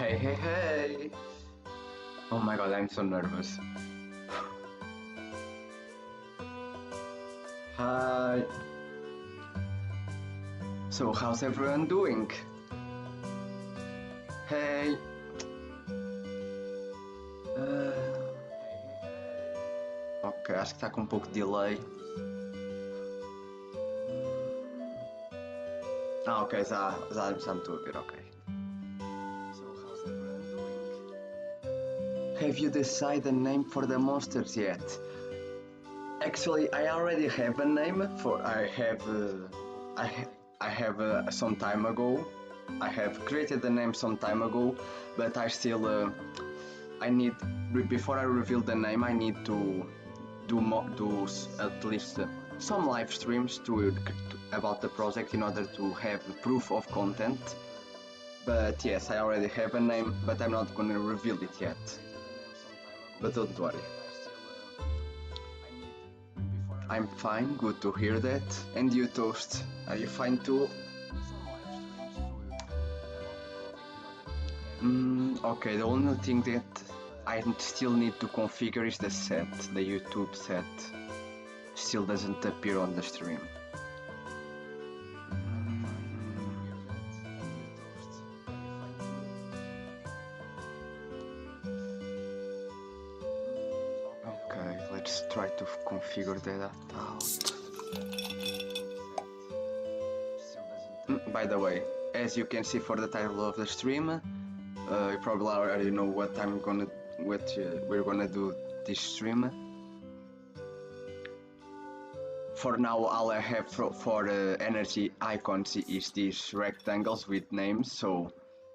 Hey, hey, hey! Oh my god, I'm so nervous. Hi! So, how's everyone doing? Hey! Ok, acho que está com um pouco de delay. Ok, já me estou a ver, ok. Have you decided a name for the monsters yet? Actually, I already have a name for. I have some time ago. I have created a name some time ago, but I still I need before I reveal the name. I need to do at least some live streams about the project in order to have proof of content. But yes, I already have a name, but I'm not gonna reveal it yet. But don't worry. I'm fine, good to hear that. And you, Toast, are you fine too? Okay, the only thing that I still need to configure is the set, the YouTube set. Still doesn't appear on the stream. Okay, let's try to configure that out. By the way, as you can see for the title of the stream, you probably already know what we're gonna do this stream. For now, all I have for energy icons is these rectangles with names. So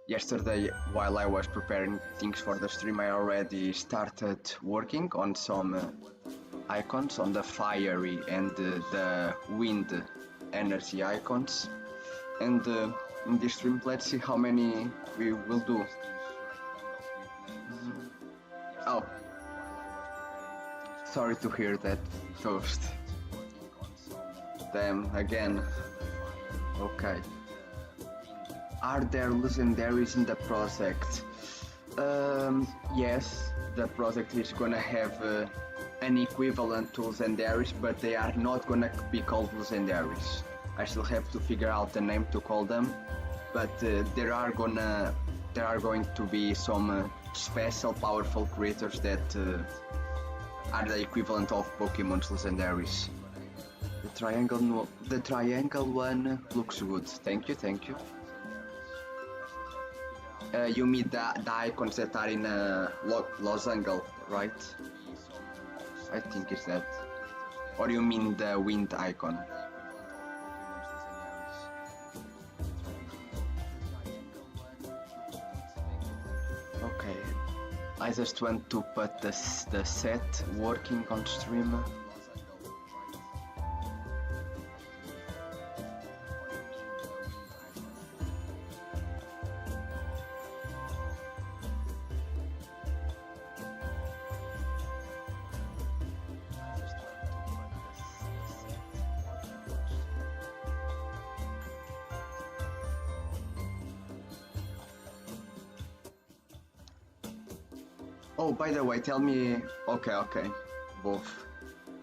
yesterday, while I was preparing things for the stream, I already started working on some icons, on the fiery and the wind energy icons. And in this stream, let's see how many we will do. Oh, sorry to hear that, Toast. Damn, again. Okay. Are there legendaries in the project? Yes, the project is gonna have an equivalent to legendaries, but they are not gonna be called legendaries. I still have to figure out the name to call them, but there are going to be some special powerful creatures that are the equivalent of Pokemon's legendaries. The triangle one looks good. Thank you. You mean the icons that are in losangle, right? I think it's that. Or you mean the wind icon? Okay, I just want to put the set working on stream. Oh, by the way, tell me... Okay, both.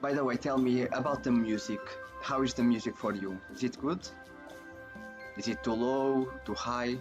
By the way, tell me about the music. How is the music for you? Is it good? Is it too low, too high?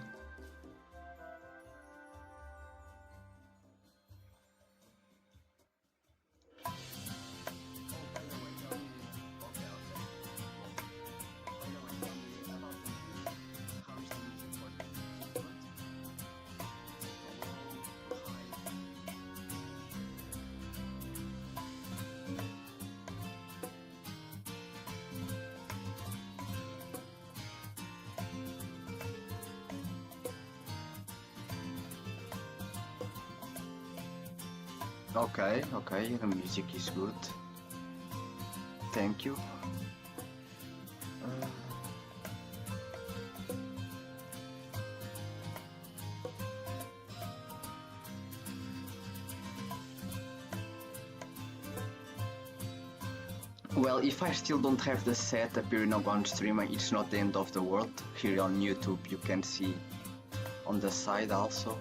Okay, the music is good. Thank you. Well, if I still don't have the set appearing on stream, it's not the end of the world. Here on YouTube you can see on the side also.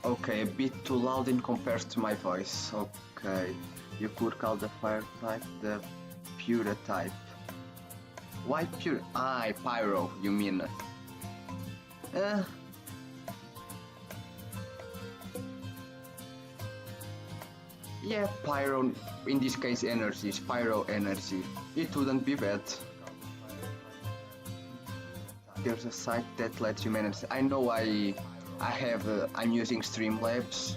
Okay, a bit too loud in comparison to my voice. Okay, you could call the fire type the pure type. Why pure? Ah, pyro, you mean? Uh, yeah, pyro, in this case energy, pyro energy. It wouldn't be bad. There's a site that lets you manage. I know I'm using Streamlabs.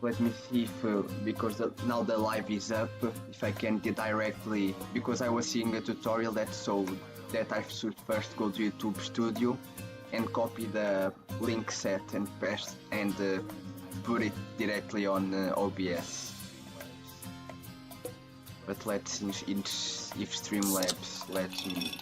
Let me see if, because now the live is up, if I can directly, because I was seeing a tutorial that showed that I should first go to YouTube Studio and copy the link set and paste and put it directly on OBS. But let's see if Streamlabs lets me.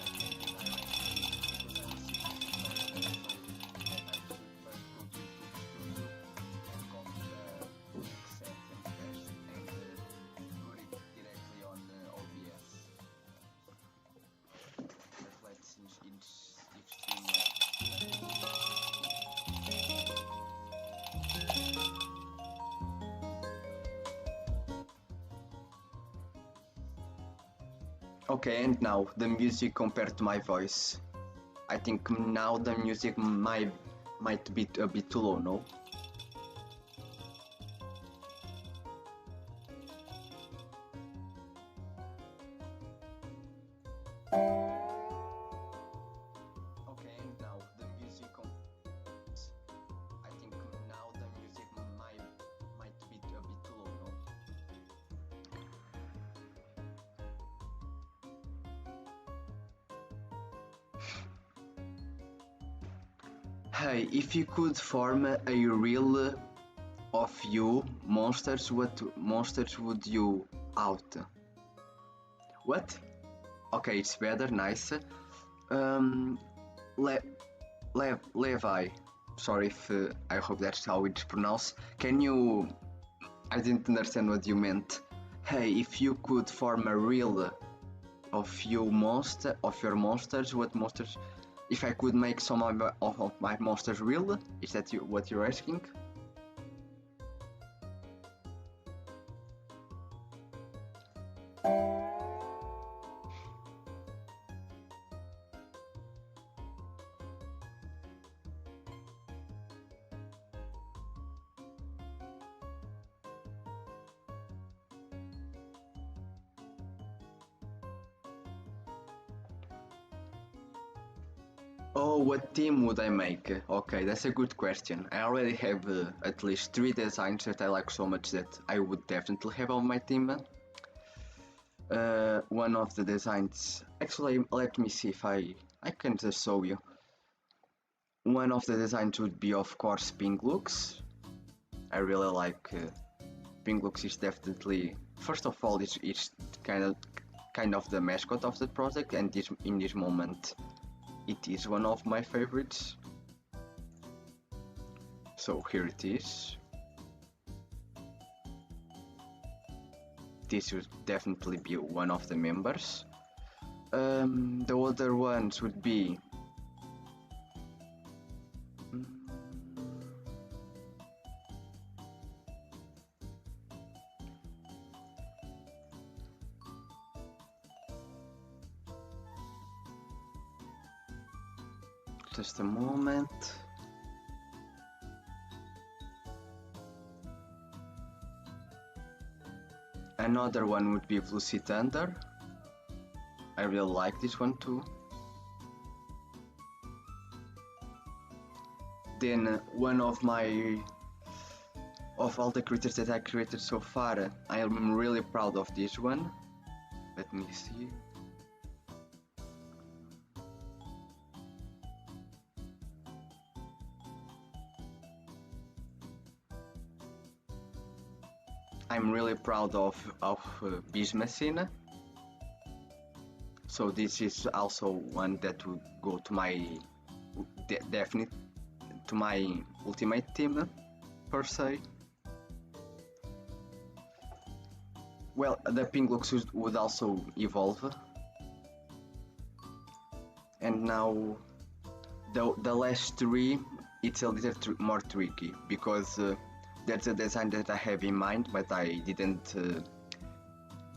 Okay, and now the music compared to my voice. I think now the music might be a bit too low, no? Okay, and now the music. I think now the music might be a bit too low, no? Hey, if you could form a reel of you monsters, what monsters would you out? What? Okay, it's better, nice. Levi. Sorry if I hope that's how it's pronounced. Can you? I didn't understand what you meant. Hey, if you could form a reel of your monsters, what monsters? If I could make some of my monsters real, is that what you're asking? Oh, what team would I make? Okay, that's a good question. I already have at least 3 designs that I like so much that I would definitely have on my team. One of the designs, actually, let me see if I can just show you. One of the designs would be, of course, Pinglux. I really like Pinglux. Is definitely, first of all, it's kind of the mascot of the project, and in this moment it is one of my favorites. So here it is. This would definitely be one of the members. The other ones would be just a moment. Another one would be Lucy Thunder. I really like this one too. Then one of all the creatures that I created so far, I am really proud of this one. Let me see. I'm really proud of Bismacine. So this is also one that would go to my ultimate team per se. Well, the Pinglux would also evolve. And now the last 3 it's a little more tricky because there's a design that I have in mind, but I didn't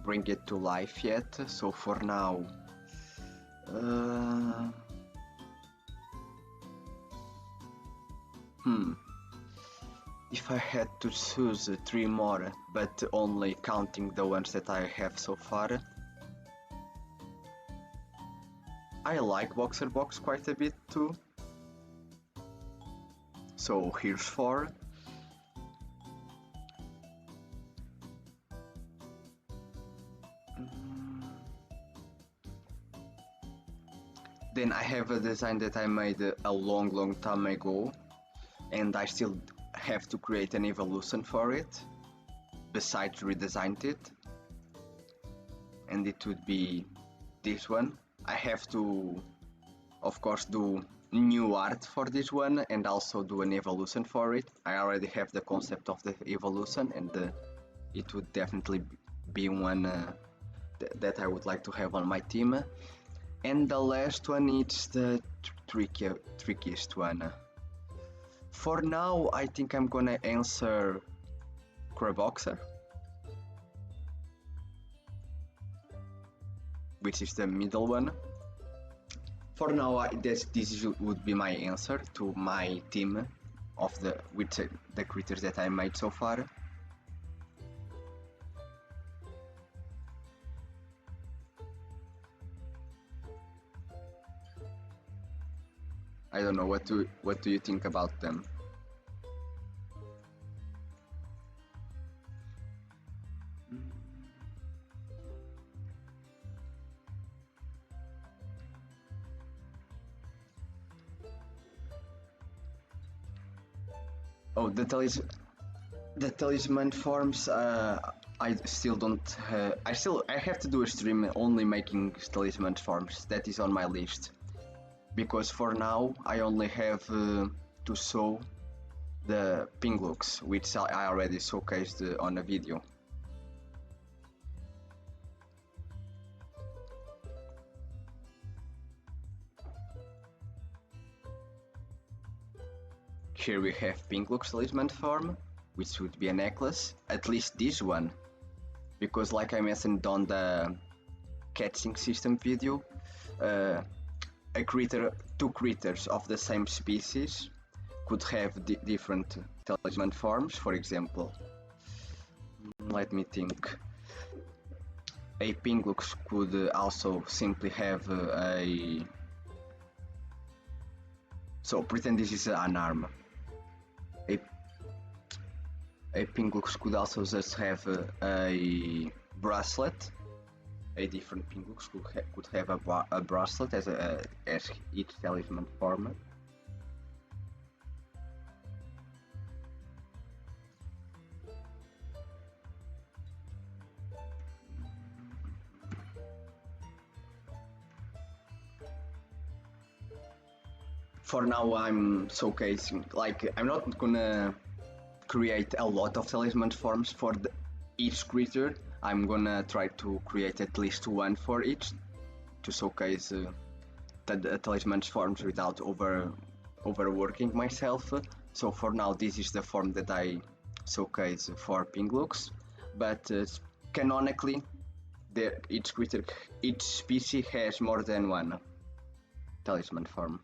bring it to life yet. So for now, if I had to choose 3 more, but only counting the ones that I have so far, I like Boxer Box quite a bit too. So here's 4. Then I have a design that I made a long time ago, and I still have to create an evolution for it, besides redesigned it. And it would be this one. I have to, of course, do new art for this one and also do an evolution for it. I already have the concept of the evolution, and it would definitely be one that I would like to have on my team. And the last one is the trickiest one. For now, I think I'm gonna answer Craboxer, which is the middle one. For now, this would be my answer to my team of with the creatures that I made so far. I don't know, what do you think about them? Oh, the talisman forms. I still don't. I have to do a stream only making talisman forms. That is on my list. Because for now I only have to show the ping looks, which I already showcased on a video. Here we have ping looks talisman form, which would be a necklace, at least this one, because like I mentioned on the catching system video, two creatures of the same species could have different talisman forms. For example, let me think. A Pinglux could also simply have a... So pretend this is an arm. A Pinglux could also just have a bracelet. A different Pinglux could have a bracelet as each talisman form. For now I'm showcasing, like, I'm not gonna create a lot of talisman forms for each creature. I'm gonna try to create at least one for each to showcase the talisman forms without overworking myself. So for now this is the form that I showcase for Pinglux, but canonically each species has more than one talisman form.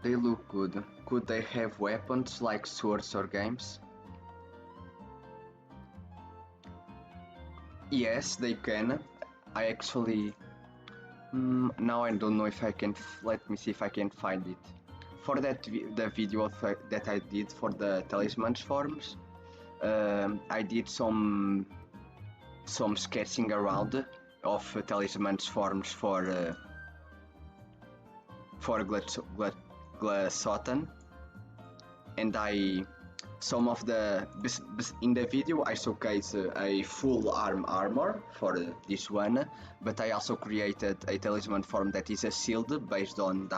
They look good. Could they have weapons like swords or games? Yes, they can. I actually... now I don't know if I can... Let me see if I can find it. For the video that I did for the talisman forms, I did some sketching around of talisman forms for Glasotan, and some of the in the video I showcase a full armor for this one, but I also created a talisman form that is a shield based on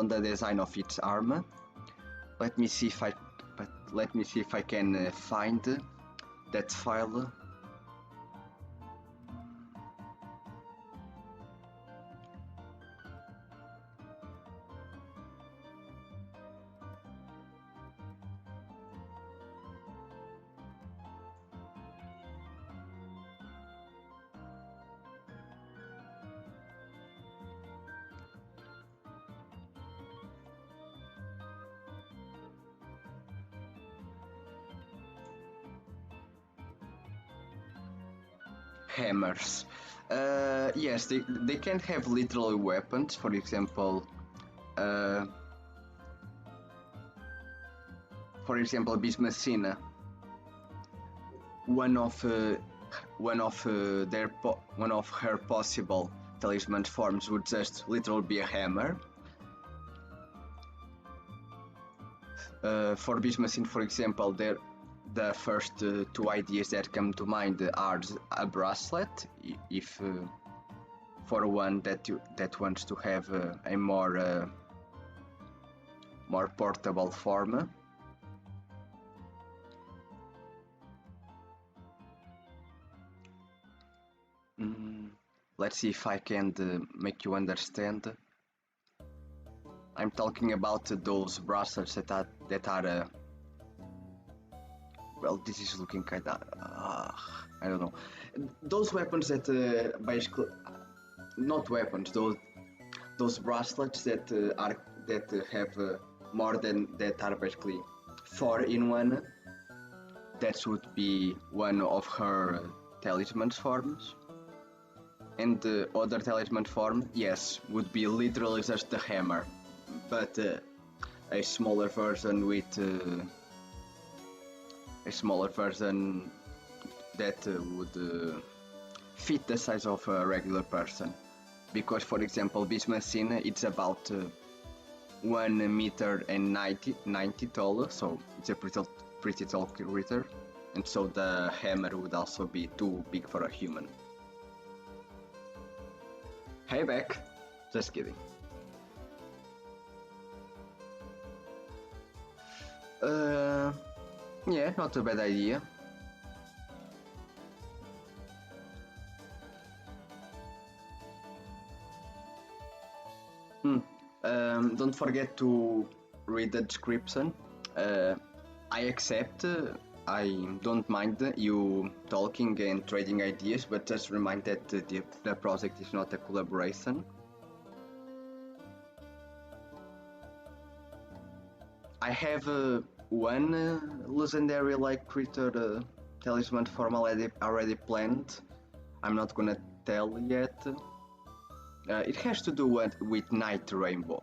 the design of its arm. Let me see if I can find that file. Hammers. Yes, they can have literal weapons. For example, Bismuthina. One of her possible talisman forms would just literally be a hammer. For Bismuthine, for example, the first two ideas that come to mind are a bracelet, if for one that wants to have a more portable form. Let's see if I can make you understand. I'm talking about those bracelets that are well, this is looking kinda I don't know. Those weapons that basically not weapons. Those bracelets that have more than that are basically 4 in 1. That would be one of her talisman forms. And the other talisman form, yes, would be literally just the hammer, but a smaller version with that would fit the size of a regular person. Because, for example, Bismuthine, it's about 1 meter and 90 tall, so it's a pretty tall creature, and so the hammer would also be too big for a human. Hey, Beck. Just kidding. Yeah, not a bad idea. Don't forget to read the description. I accept. I don't mind you talking and trading ideas, but just remind that the project is not a collaboration. I have one legendary like creature talisman form already planned. I'm not gonna tell yet. It has to do with Night Rainbow.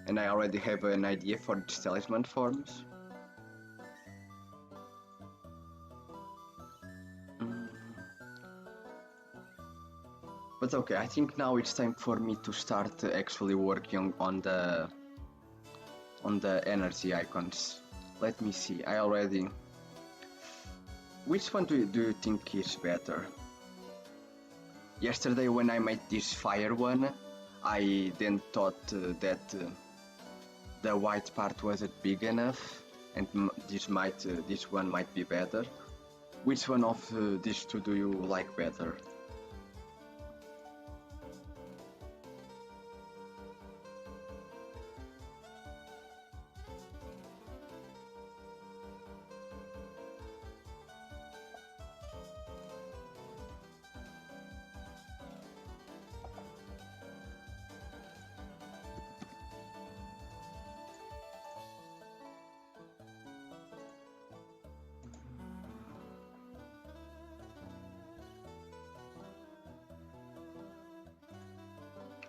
And I already have an idea for these talisman forms. But okay, I think now it's time for me to start actually working on the energy icons. Let me see. Which one do you think is better? Yesterday when I made this fire one, I then thought that the white part wasn't big enough, and this one might be better. Which one of these two do you like better?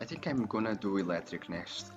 I think I'm gonna do electric next.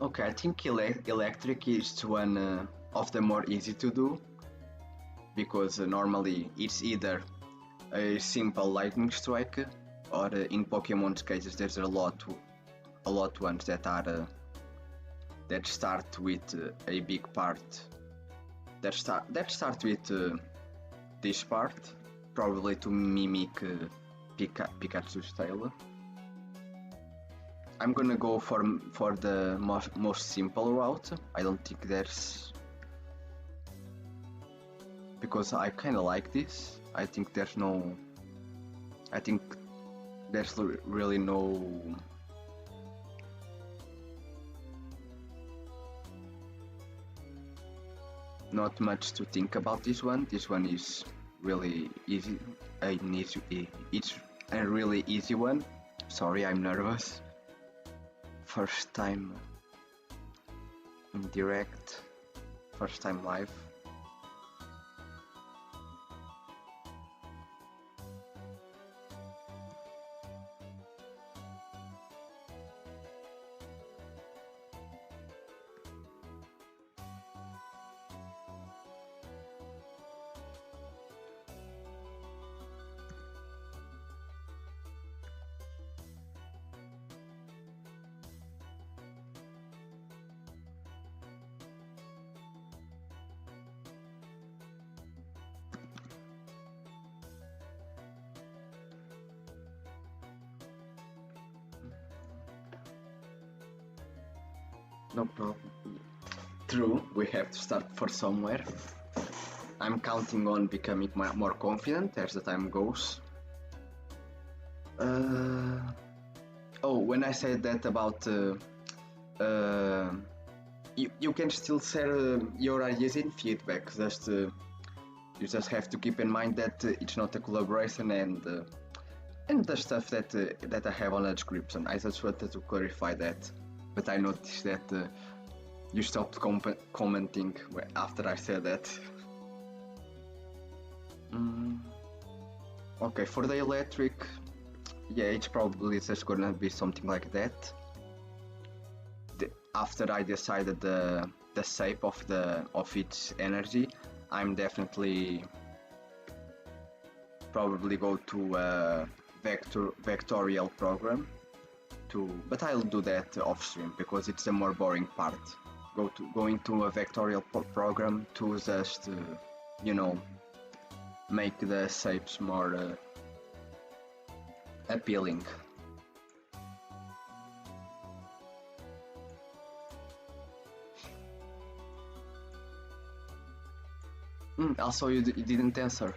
Okay, I think electric is one of the more easy to do because normally it's either a simple lightning strike or in Pokemon's cases there's a lot ones that are that start with a big part that start with this part, probably to mimic Pikachu's tail. I'm gonna go for the most simple route. I don't think there's, because I kind of like this. I think there's really not much to think about this one. This one is really easy. It's a really easy one. Sorry, I'm nervous. First time in direct, first time live. No problem. True, we have to start for somewhere. I'm counting on becoming more confident as the time goes. Oh, when I said that about you can still share your ideas in feedback. You just have to keep in mind that it's not a collaboration and the stuff that I have on the description. I just wanted to clarify that. But I noticed that you stopped commenting after I said that. Okay, for the electric, yeah, it's probably just gonna be something like that. After I decided the shape of its energy, I'm definitely probably go to a vectorial program. But I'll do that off stream because it's the more boring part. Going to a vectorial program to just make the shapes more appealing. Also, you didn't answer.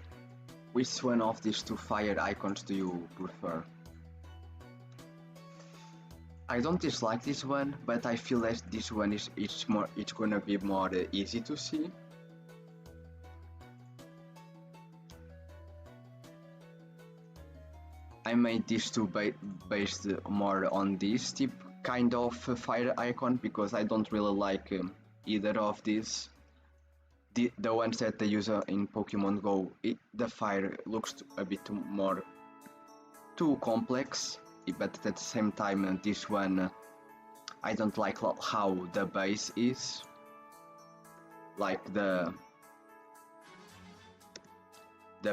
Which one of these two fire icons do you prefer? I don't dislike this one, but I feel that this one it's gonna be more easy to see. I made these two based more on this kind of fire icon because I don't really like either of these. The ones that they use in Pokemon Go, the fire looks a bit more too complex, but at the same time this one I don't like how the base is, like the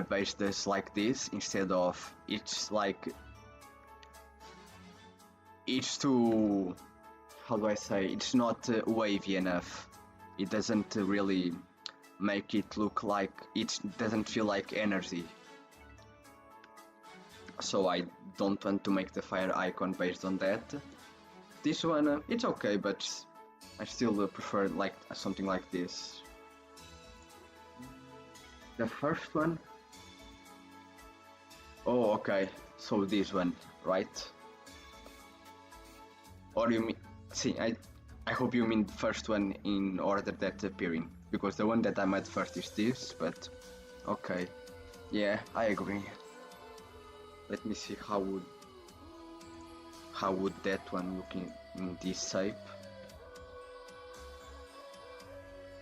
base does like this instead of it's too, how do I say, it's not wavy enough. It doesn't really make it look like, it doesn't feel like energy. So I don't want to make the fire icon based on that. This one, it's okay, but I still prefer like something like this. The first one? Oh, okay. So this one, right? Or you mean? See, I hope you mean the first one in order that's appearing, because the one that I made first is this. But okay, yeah, I agree. Let me see how would that one look in this shape.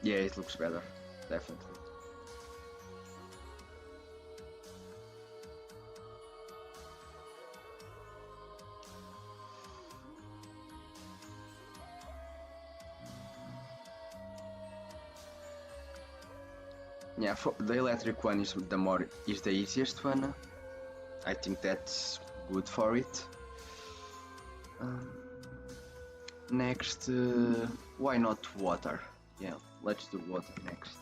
Yeah, it looks better, definitely. Yeah, for the electric one is the easiest one. I think that's good for it. Um, Next, why not water? Yeah, let's do water next.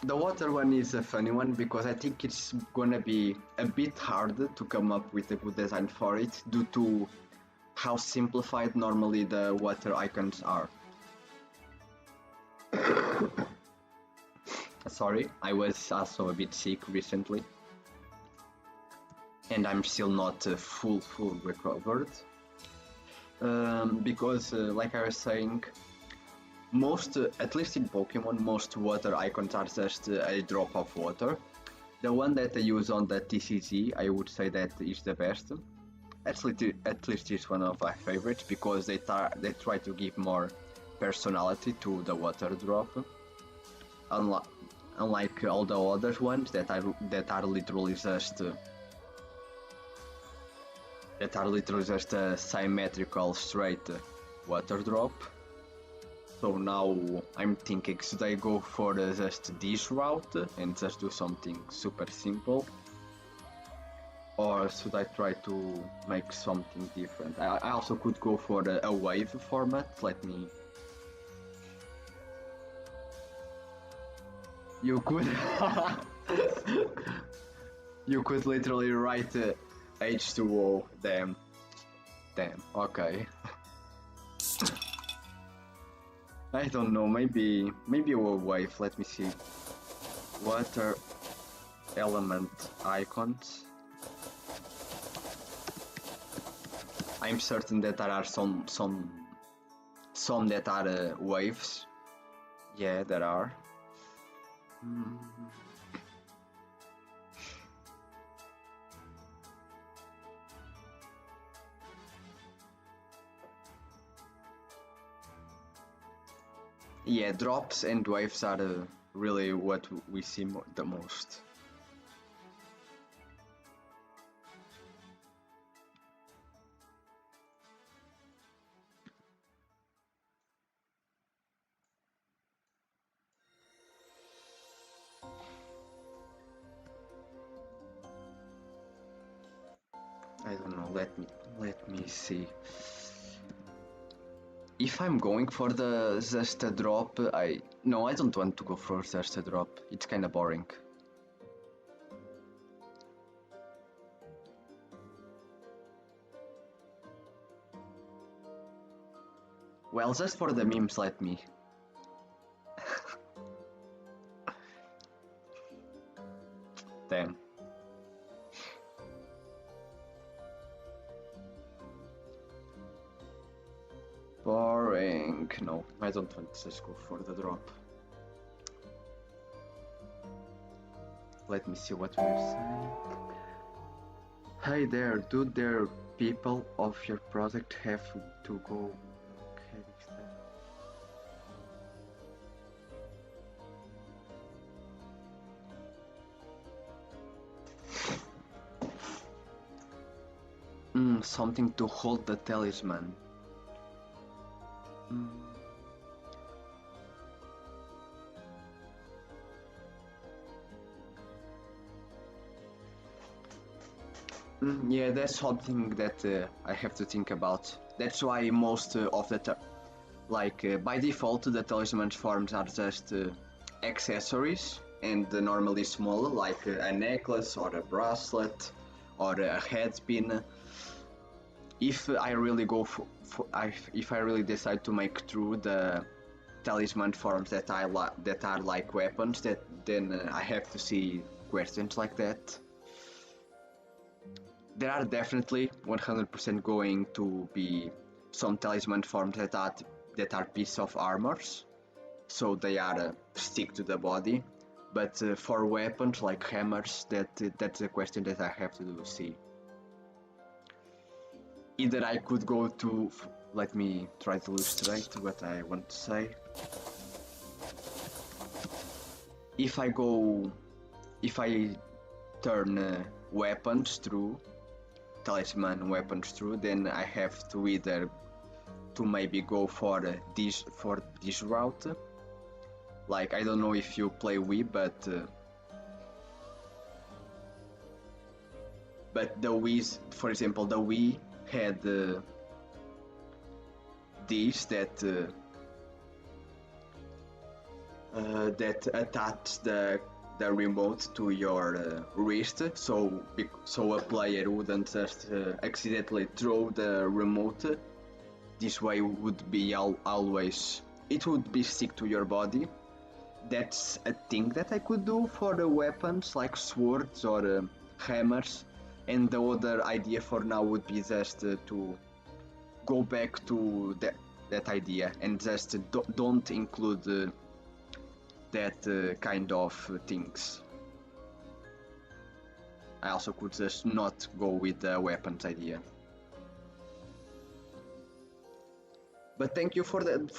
The water one is a funny one because I think it's gonna be a bit hard to come up with a good design for it due to how simplified normally the water icons are. Sorry, I was also a bit sick recently, and I'm still not full recovered. Because, like I was saying, most, at least in Pokemon, most water icons are just a drop of water. The one that I use on the TCG, I would say that is the best. At least it's one of my favorites because they try to give more personality to the water drop, unlike all the other ones that are literally just a symmetrical straight water drop. So now I'm thinking, should I go for just this route and just do something super simple? Or should I try to make something different? I also could go for a wave format. You could... You could literally write H2O. Damn, okay. I don't know, maybe a wave, let me see. Water element icons. I'm certain that there are some that are waves. Yeah, there are. Yeah, drops and waves are really what we see the most. I don't know, let me see. If I'm going for the just a drop, no, I don't want to go for just a drop. It's kind of boring. Well, just for the memes, let me. Damn. Boring. No, I don't want to just go for the drop. Let me see what we're saying. Hey there, do their people of your product have to go? Something to hold the talisman. Yeah, that's something that I have to think about. That's why most of the by default the talisman forms are just accessories and normally small, like a necklace or a bracelet or a head pin. If I really go if I really decide to make through the talisman forms that are like weapons, then I have to see questions like that. There are definitely 100% going to be some talisman forms that are piece of armors, so they are stick to the body. But for weapons like hammers, that's a question that I have to see. Either I could go to, let me try to illustrate what I want to say. If I turn weapons through, talisman weapons through, then I have to either to maybe go for this route. Like, I don't know if you play Wii, but the Wii, for example, the Wii had this that attach the remote to your wrist, so a player wouldn't just accidentally throw the remote. This way would be always, it would be stick to your body. That's a thing that I could do for the weapons like swords or hammers, and the other idea for now would be just to go back to that idea and just don't include that kind of things. I also could just not go with the weapons idea. But thank you for that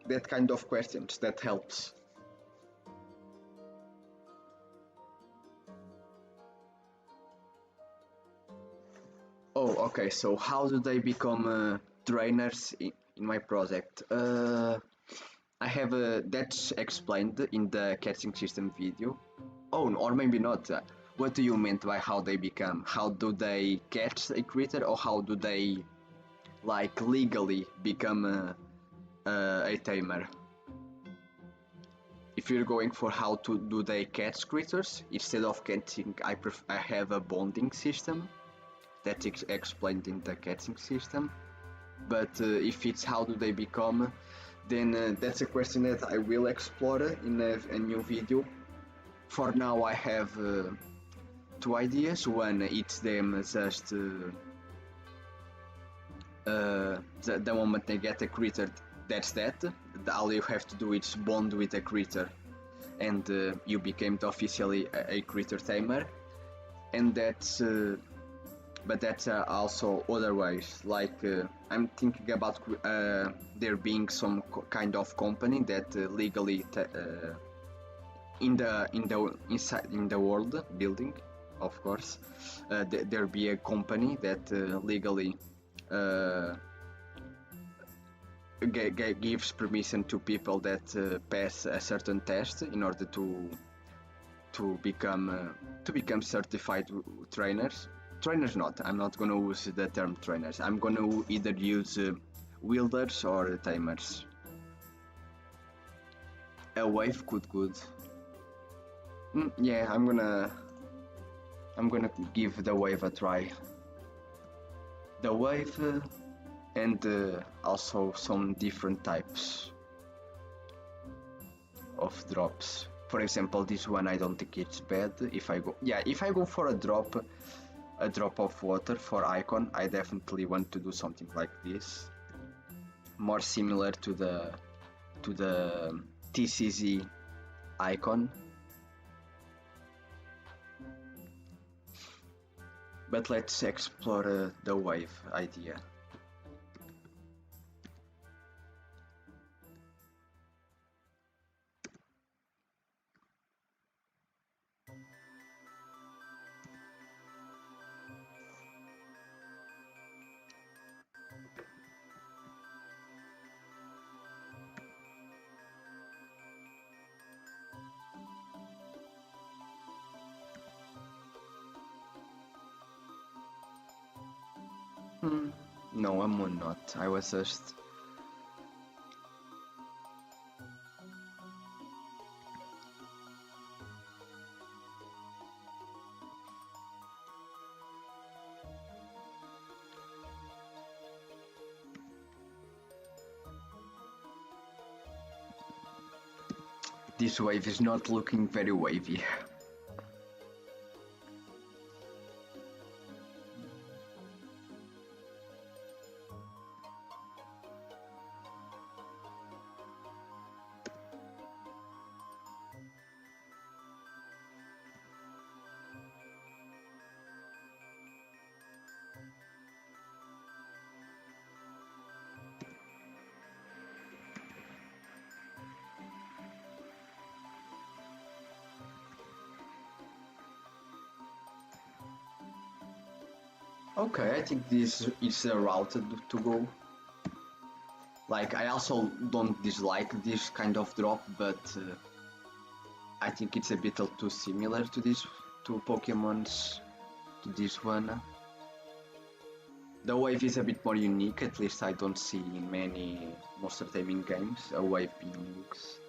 that kind of questions. That helps. Oh, okay. So how do they become trainers in my project? I have that's explained in the catching system video. Oh, or maybe not. What do you mean by how they become? How do they catch a creature, or how do they like legally become a tamer? If you're going for how to do they catch creatures, instead of catching, I have a bonding system that's explained in the catching system. But if it's how do they become, then that's a question that I will explore in a new video. For now, I have two ideas. One, it's them just the moment they get a creature, that's that. All you have to do is bond with a creature, and you became officially a creature tamer. And that's but that's also other ways. Like I'm thinking about there being some kind of company that legally in the world building, of course, there be a company that legally gives permission to people that pass a certain test in order to become certified trainers. Trainers not. I'm not gonna use the term trainers. I'm gonna either use wielders or tamers. A wave could good. Yeah, I'm gonna give the wave a try. The wave and also some different types of drops. For example, this one I don't think it's bad. If I go for a drop of water for icon, I definitely want to do something like this, more similar to the TCZ icon. But let's explore the wave idea. No, I'm not. I was just... This wave is not looking very wavy. Okay, I think this is a route to go. Like, I also don't dislike this kind of drop, but I think it's a bit too similar to this, to Pokemon's, to this one. The wave is a bit more unique, at least I don't see in many monster taming games a wave being used.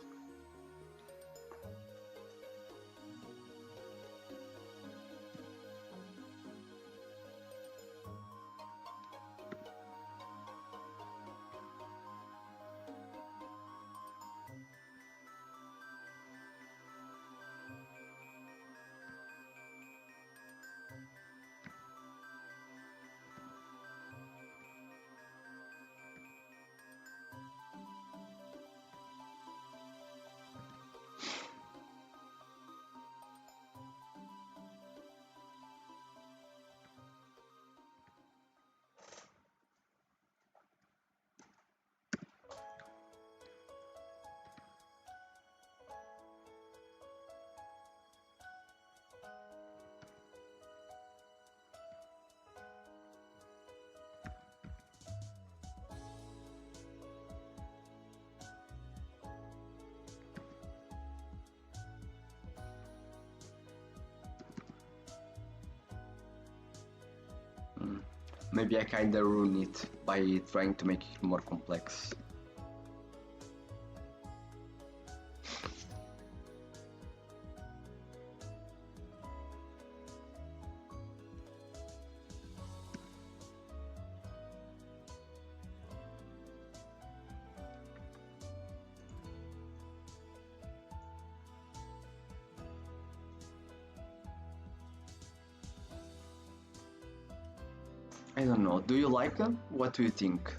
Maybe I kinda ruin it by trying to make it more complex. I don't know, do you like them? What do you think?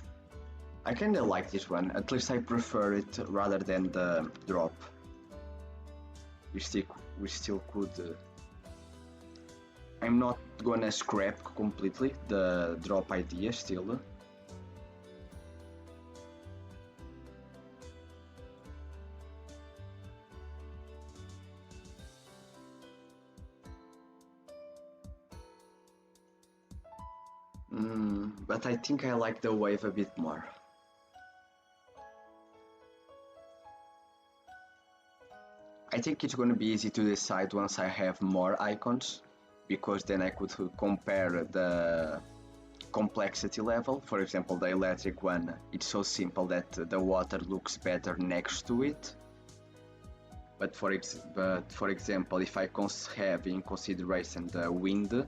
I kinda like this one, at least I prefer it rather than the drop. We still could... I'm not gonna scrap completely the drop idea still. But I think I like the wave a bit more. I think it's gonna be easy to decide once I have more icons, because then I could compare the complexity level. For example, the electric one, it's so simple that the water looks better next to it. But for example, if I have in consideration the wind,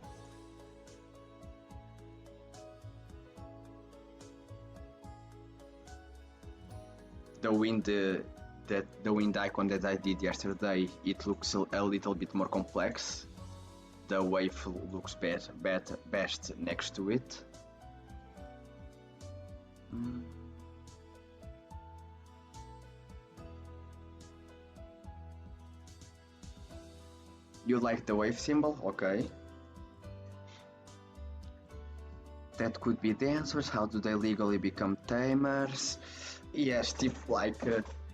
the wind icon that I did yesterday, it looks a little bit more complex. The wave looks best next to it. You like the wave symbol? Okay. That could be the answers. How do they legally become tamers? Yes,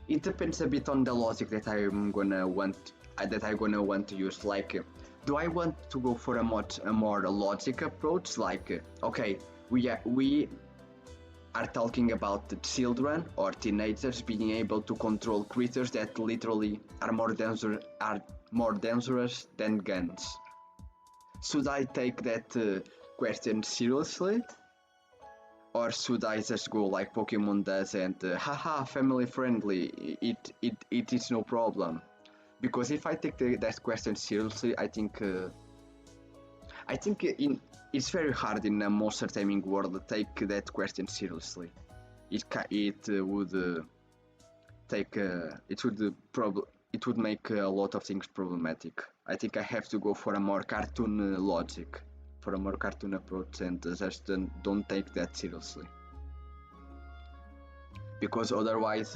it depends a bit on the logic that I'm gonna want to use. Like, do I want to go for a more logic approach? Like, okay, we are talking about the children or teenagers being able to control creatures that literally are more dangerous than guns. Should I take that question seriously? Or should I just go like Pokemon does and haha, family friendly, it is no problem? Because if I take that question seriously, I think it's very hard in a monster taming world to take that question seriously. It would make a lot of things problematic. I think I have to go for a more cartoon logic, for a more cartoon approach, and just don't take that seriously. Because otherwise,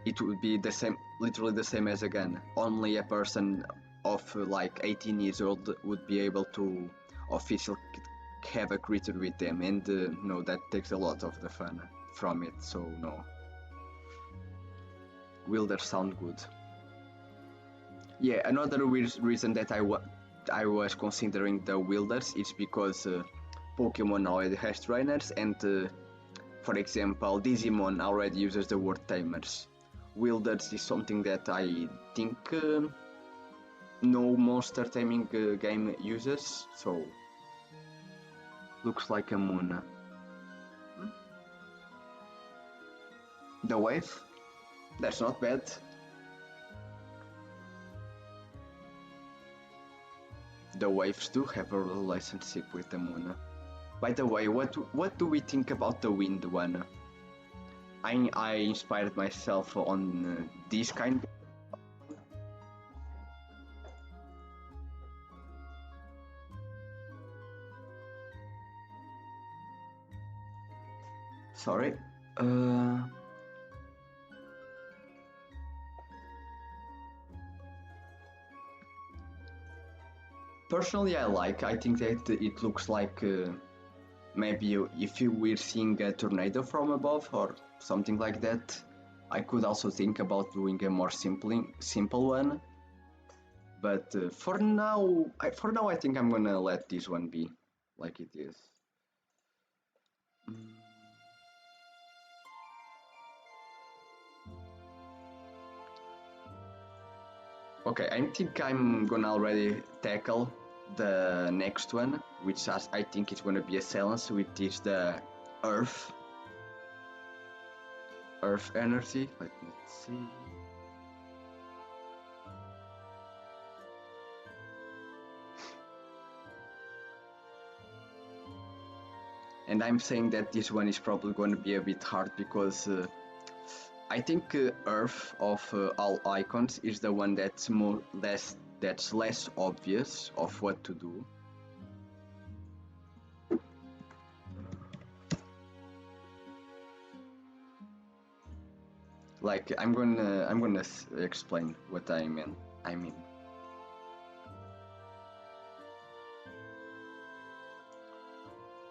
it would be the same, literally the same as a gun. Only a person of like 18 years old would be able to officially have a creature with them, and no, that takes a lot of the fun from it. So no. Wilders sound good. Yeah, another reason that I was considering the Wilders is because Pokemon already has trainers, and for example, Digimon already uses the word tamers. Wilders is something that I think no monster taming game uses, so looks like a moon. The wave? That's not bad. The waves do have a relationship with the moon. By the way, what do we think about the wind one? I inspired myself on this kind. Sorry. Personally, I think that it looks like maybe if you were seeing a tornado from above or something like that. I could also think about doing a more simple one. But for now, I think I'm gonna let this one be like it is. Okay, I think I'm gonna already tackle the next one, which I think is gonna be a silence, which is the Earth energy. Let me see. And I'm saying that this one is probably going to be a bit hard because I think Earth of all icons is the one that's less obvious of what to do. Like I'm gonna explain what I mean.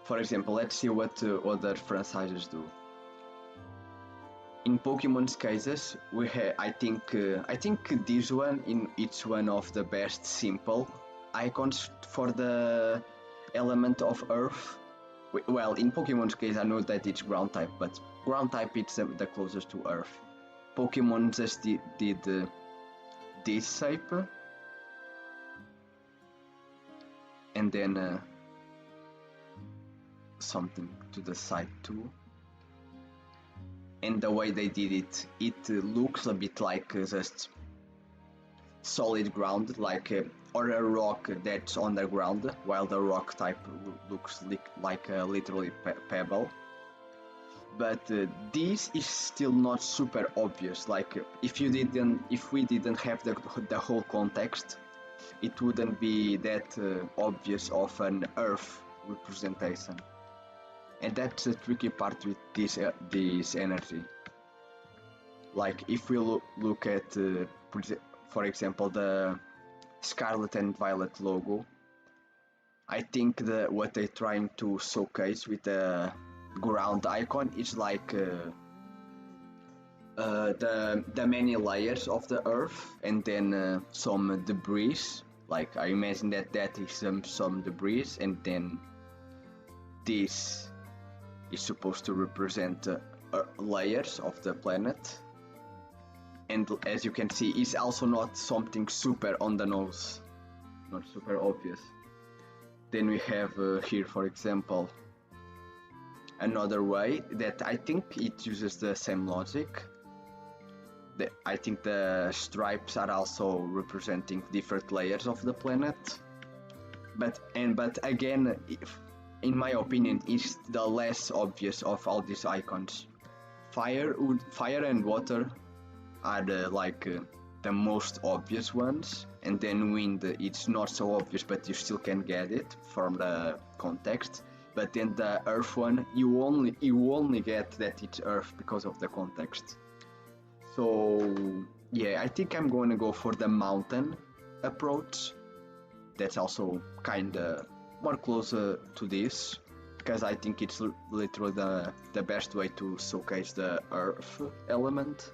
For example, let's see what other franchises do. In Pokemon's cases, we have I think this one in each one of the best simple icons for the element of Earth. Well, in Pokemon's case, I know that it's ground type, but ground type it's the closest to Earth. Pokemon just did this shape, and then something to the side too. And the way they did it, it looks a bit like just solid ground, like or a rock that's on the ground, while the rock type looks like literally pebble. But this is still not super obvious. Like if we didn't have the whole context, it wouldn't be that obvious of an Earth representation. And that's the tricky part with this energy. Like if we look at, for example, the Scarlet and Violet logo, I think what they're trying to showcase with the ground icon is like the many layers of the Earth, and then some debris. Like I imagine that is some debris, and then this is supposed to represent layers of the planet, and as you can see, it's also not something super on the nose, not super obvious. Then we have here, for example, another way that I think it uses the same logic. I think the stripes are also representing different layers of the planet, but again, in my opinion, is the less obvious of all these icons. Fire and water are the most obvious ones, and then wind, it's not so obvious, but you still can get it from the context. But then the earth one, you only get that it's earth because of the context. So yeah, I think I'm going to go for the mountain approach. That's also kinda more closer to this, because I think it's literally the best way to showcase the earth element.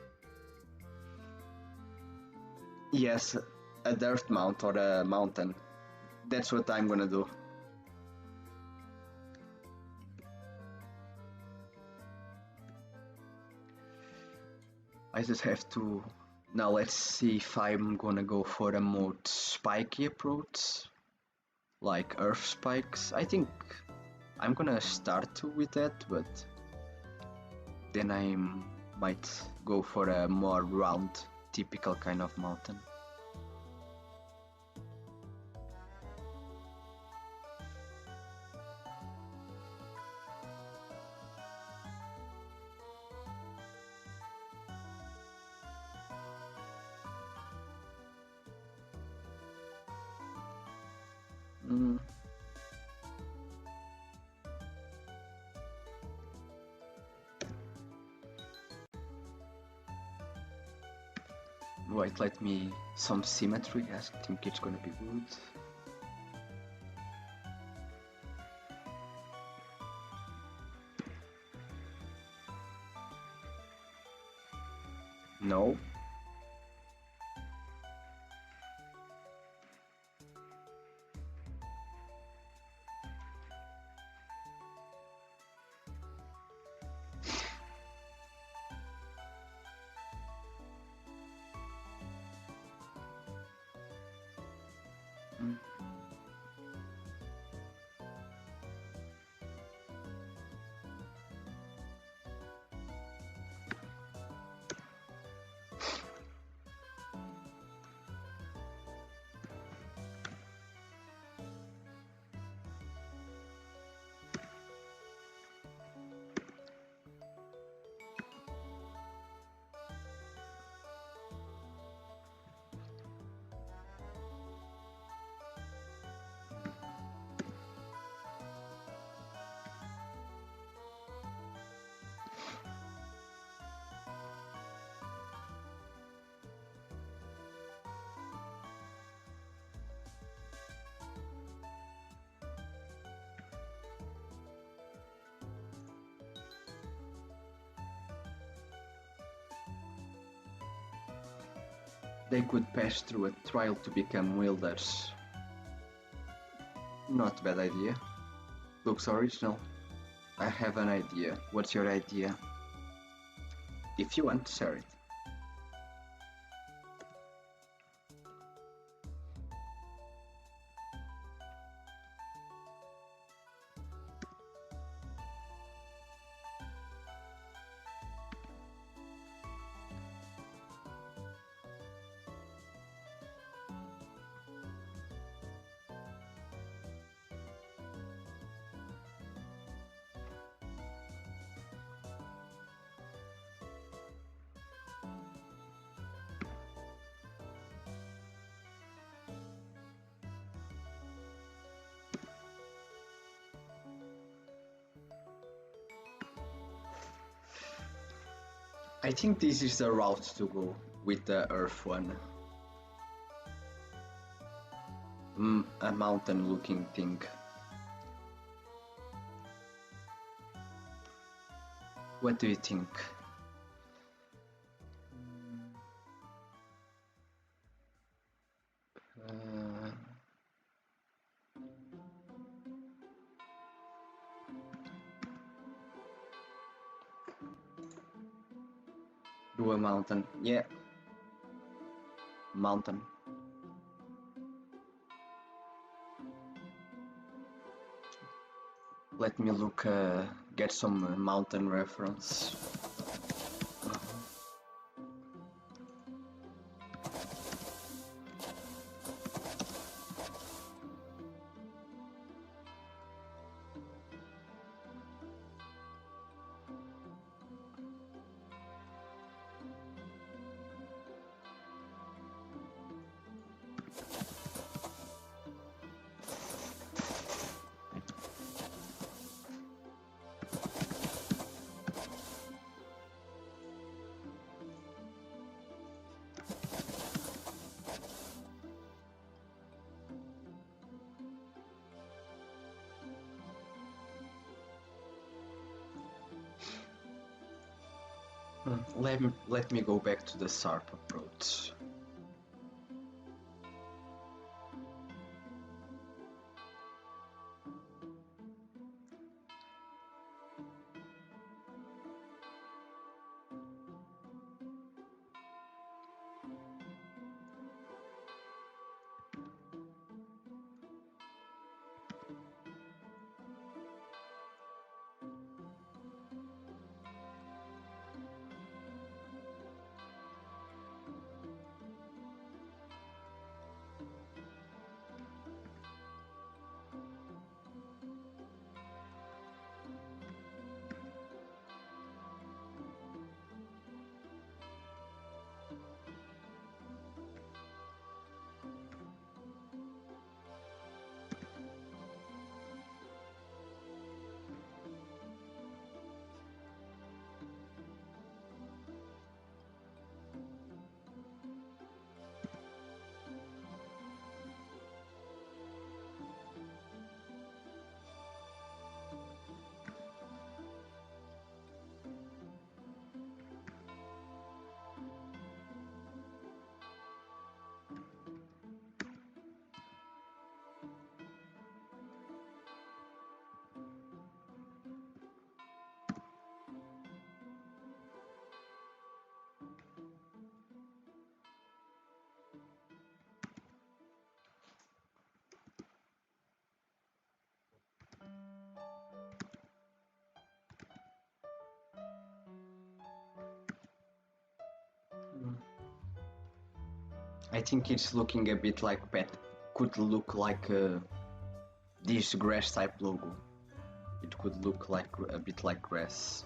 Yes, a dirt mount or a mountain. That's what I'm gonna do. I just have to... Now let's see if I'm gonna go for a more spiky approach, like earth spikes. I think I'm gonna start with that, but then I might go for a more round, typical kind of mountain. Wait, let me... some symmetry, I think it's gonna be good. No. They could pass through a trial to become wielders. Not a bad idea. Looks original. I have an idea. What's your idea? If you want to share it. I think this is the route to go with the earth one. A mountain looking thing. What do you think? Do a mountain. Yeah. Mountain. Let me look, get some mountain reference. Let me go back to the SARP approach. I think it's looking a bit like pet. Could look like this grass type logo. It could look like a bit like grass.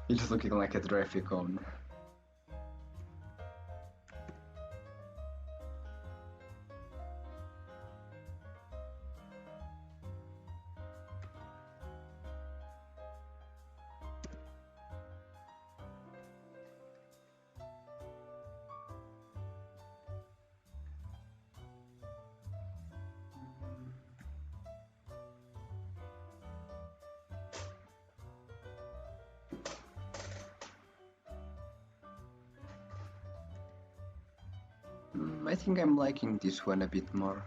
It's looking like a traffic cone. I think I'm liking this one a bit more.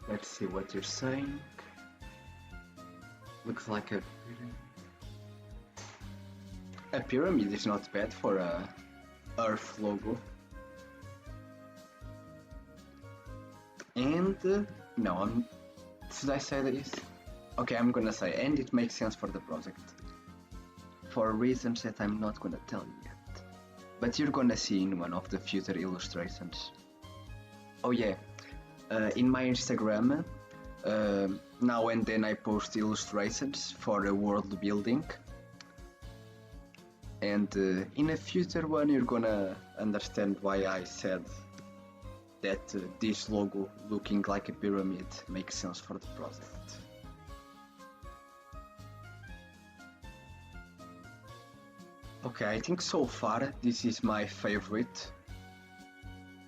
Let's see what you're saying. Looks like a pyramid is not bad for a Earth logo. And no, should I say this? Okay, I'm gonna say, and it makes sense for the project. For reasons that I'm not gonna tell you yet. But you're gonna see in one of the future illustrations. Oh yeah, in my Instagram, now and then I post illustrations for a world building. And in a future one you're gonna understand why I said that this logo looking like a pyramid makes sense for the project. Okay, I think so far this is my favorite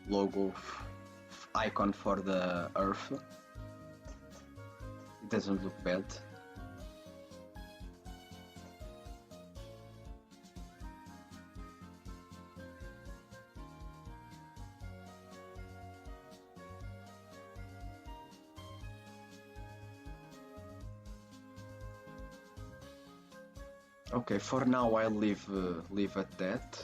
logo icon for the Earth. It doesn't look bad. Okay, for now I'll leave at that.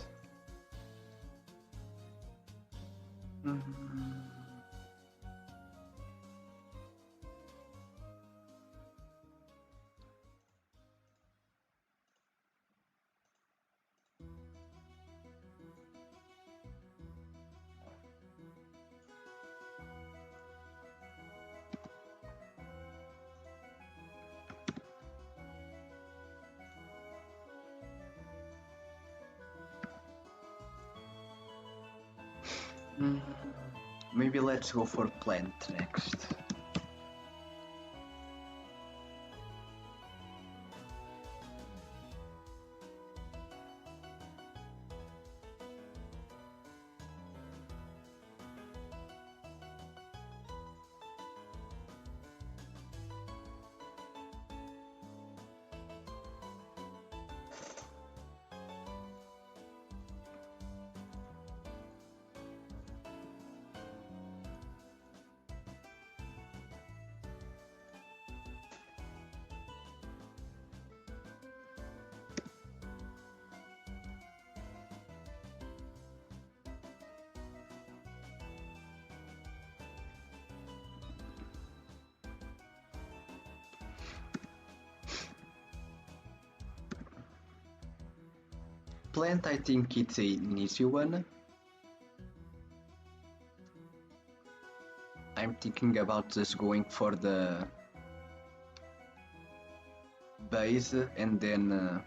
Maybe let's go for plant next. plant, I think it's an easy one. I'm thinking about just going for the base and then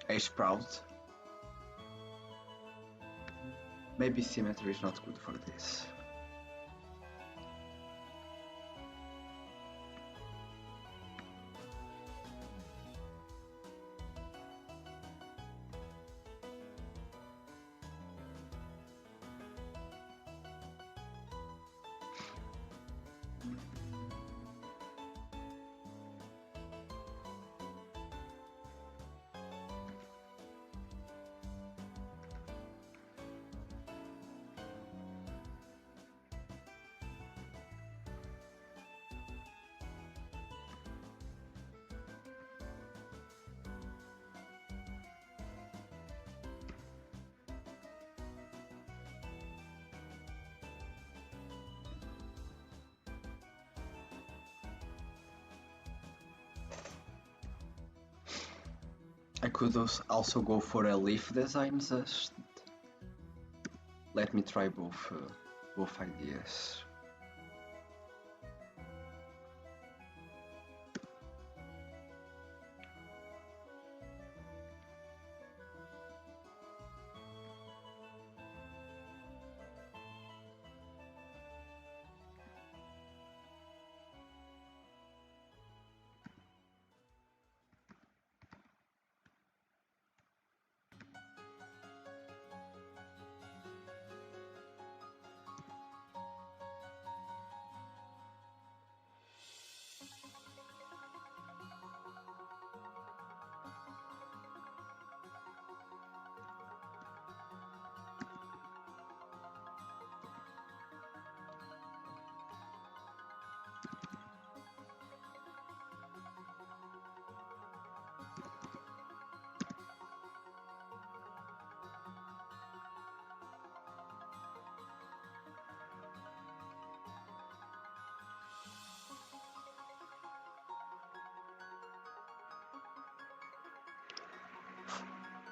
a sprout. Maybe symmetry is not good for this. I could also go for a leaf design just. Let me try both ideas.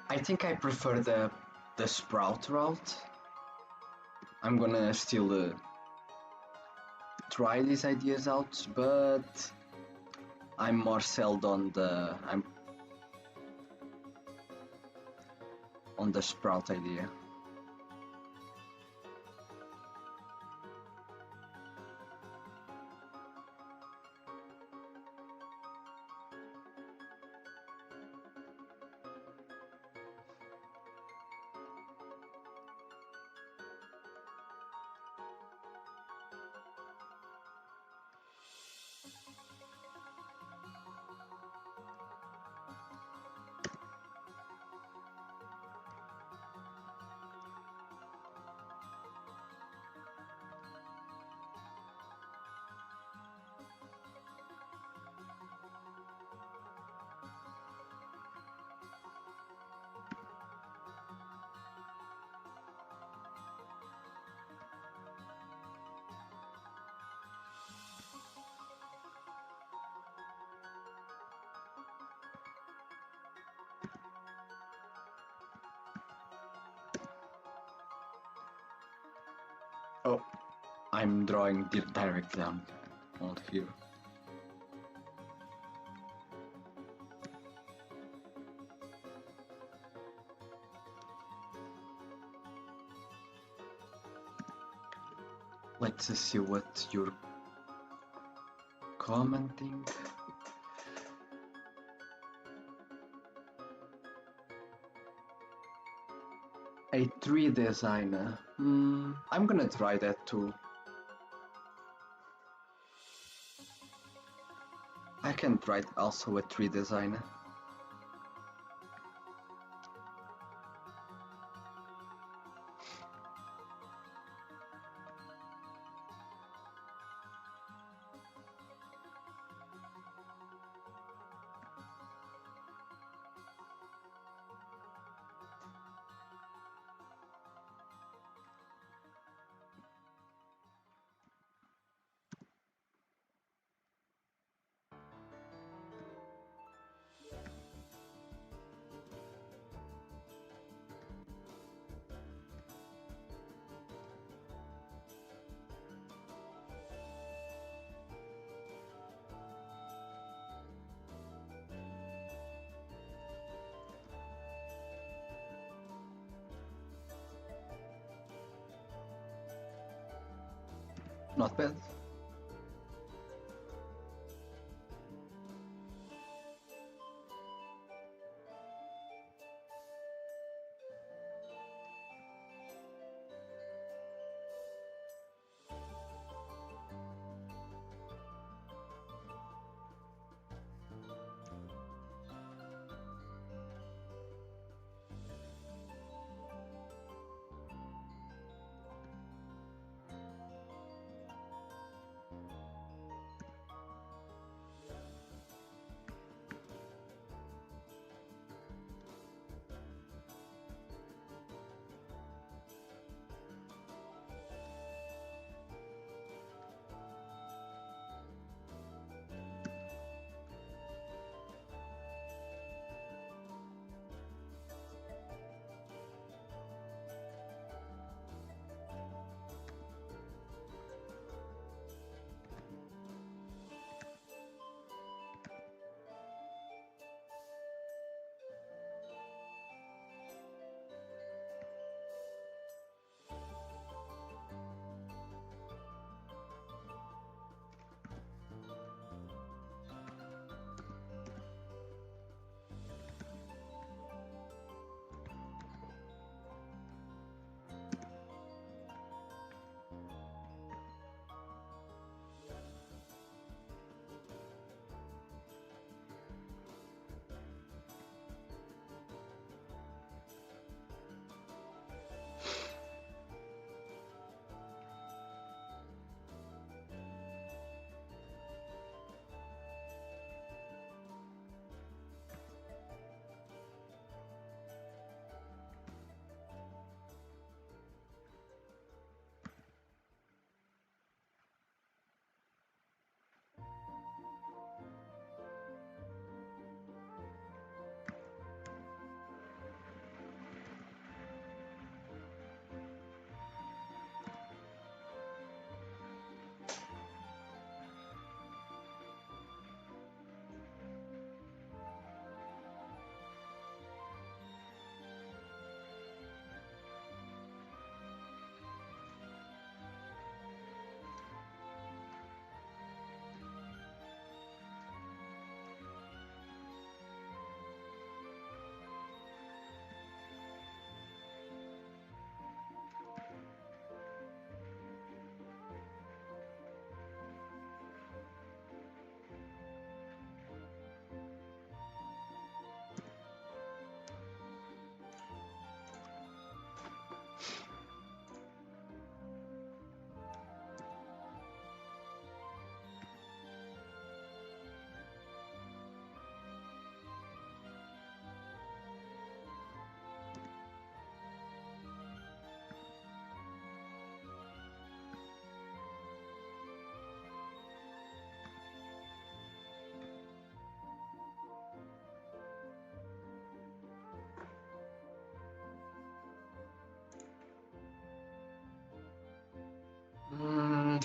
I think I prefer the sprout route. I'm gonna still try these ideas out, but I'm more sold on the sprout idea. Oh, I'm drawing directly on here. Let's see what you're commenting. A tree designer. I'm gonna try that too. I can try also a tree designer. not bad.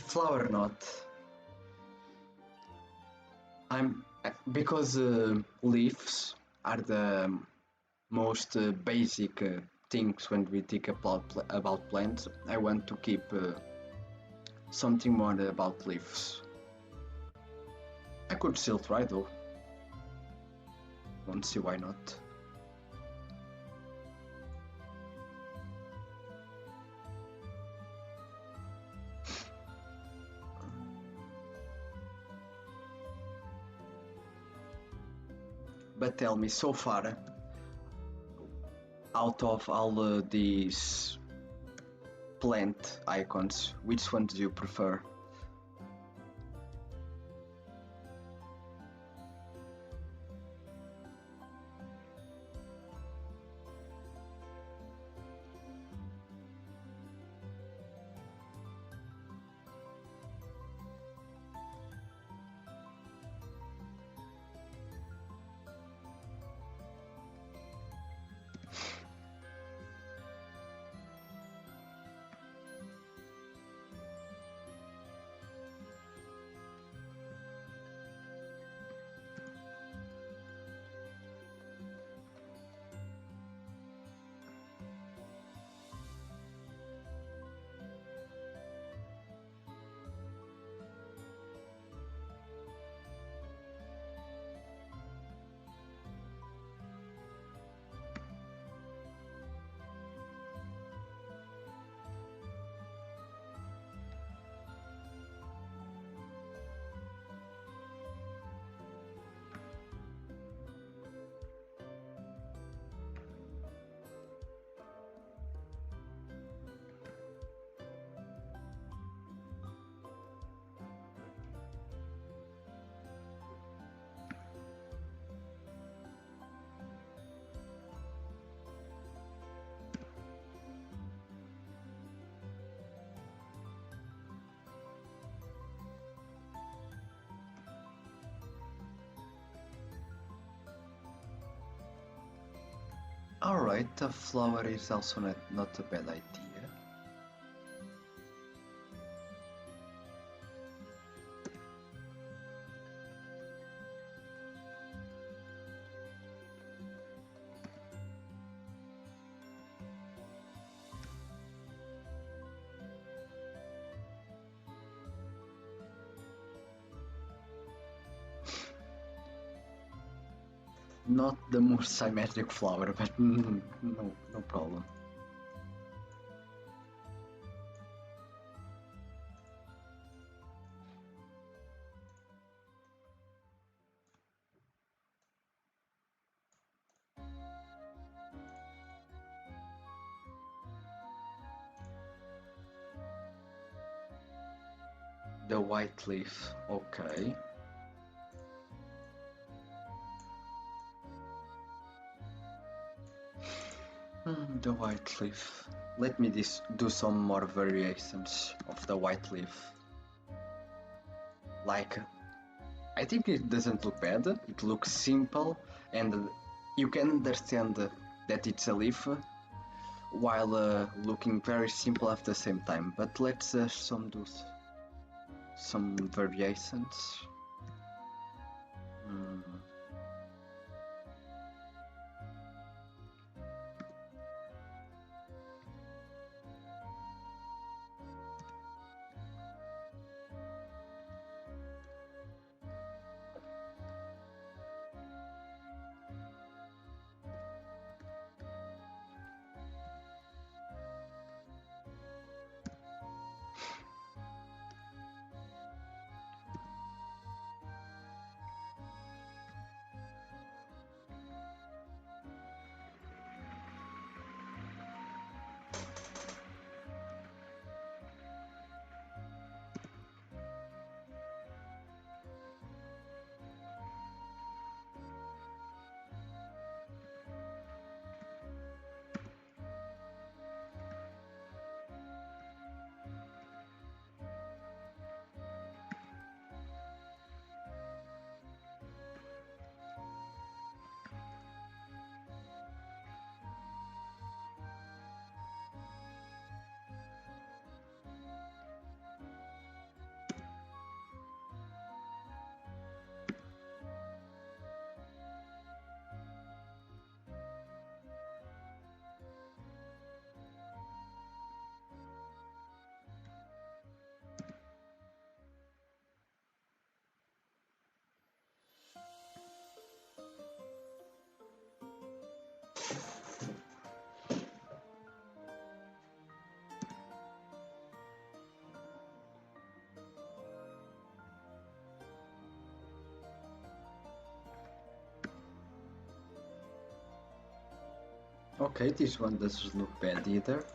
Flower knot. I'm because leaves are the most basic things when we think about plants. I want to keep something more about leaves. I could still try though. Won't see why not. But tell me, so far, out of all these plant icons, which one do you prefer? Alright, a flower is also not a bad idea. Not the most symmetric flower, but no problem. The white leaf, okay. The white leaf. Let me do some more variations of the white leaf. Like, I think it doesn't look bad, it looks simple, and you can understand that it's a leaf while looking very simple at the same time. But let's do some variations. Okay, this one doesn't look bad either.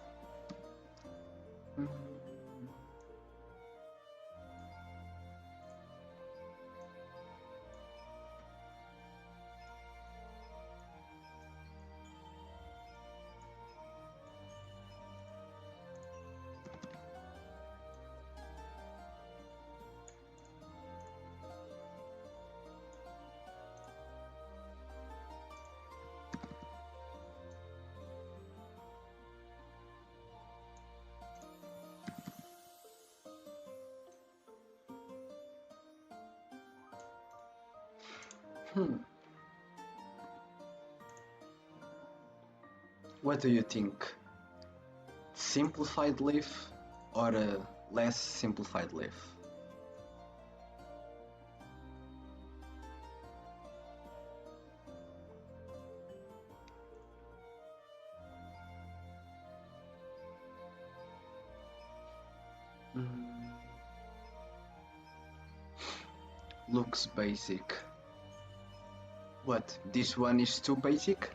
What do you think? Simplified leaf or a less simplified leaf? Looks basic. What, this one is too basic?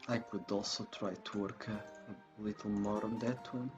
I could also try to work a little more on that one.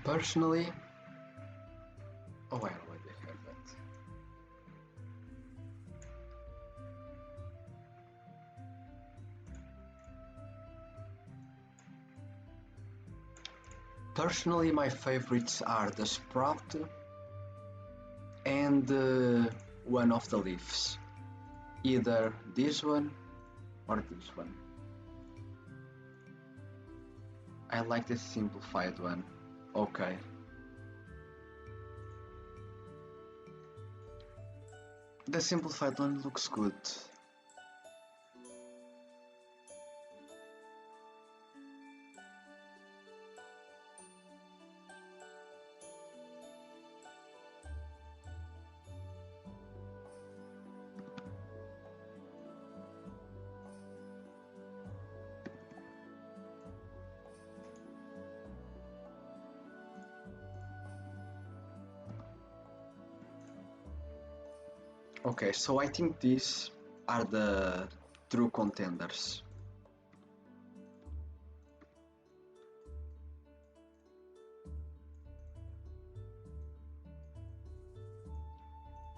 Personally, oh, I already have that. Personally, my favorites are the sprout and one of the leaves. Either this one or this one. I like the simplified one. Okay. The simplified one looks good. Okay, so I think these are the true contenders.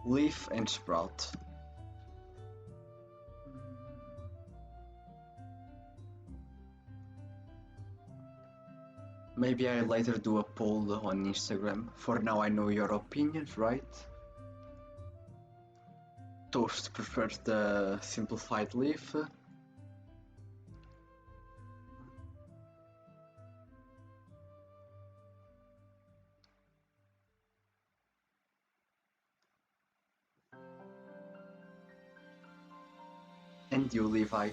Leaf and sprout. Maybe I later do a poll on Instagram. For now I know your opinions, right? Toast prefers the simplified leaf. And you, Levi?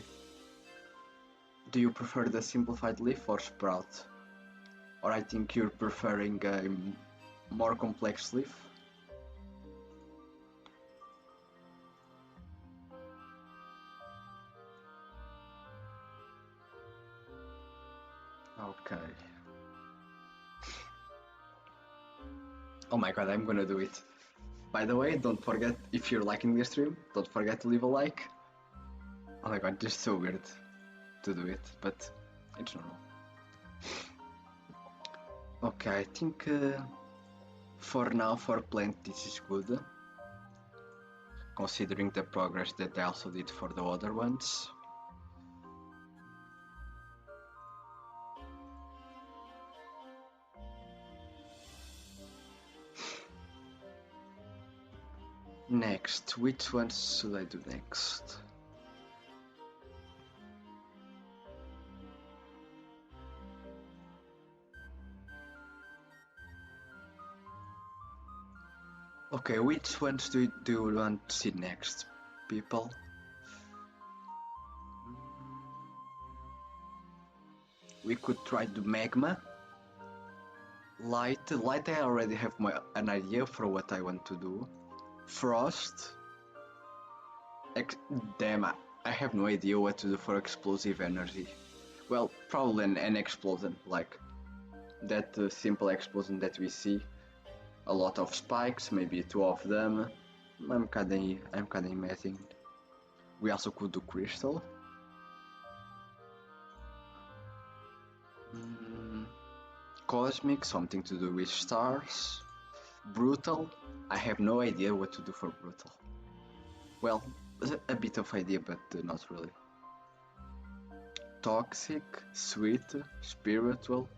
Do you prefer the simplified leaf or sprout? Or I think you're preferring a more complex leaf? Okay. Oh my god, I'm gonna do it. By the way, don't forget, if you're liking the stream, don't forget to leave a like. Oh my god, just so weird to do it, but it's normal. Okay, I think for now, for plant, this is good. Considering the progress that I also did for the other ones. Next, which ones should I do next? Okay, which ones do you want to see next, people? We could try the magma. Light, I already have an idea for what I want to do. Frost. Damn, I have no idea what to do for explosive energy. Well, probably an explosion, like that simple explosion that we see. A lot of spikes, maybe 2 of them. I'm kinda imagining. We also could do crystal. Cosmic, something to do with stars. Brutal, I have no idea what to do for brutal. Well, a bit of idea, but not really. Toxic, sweet, spiritual.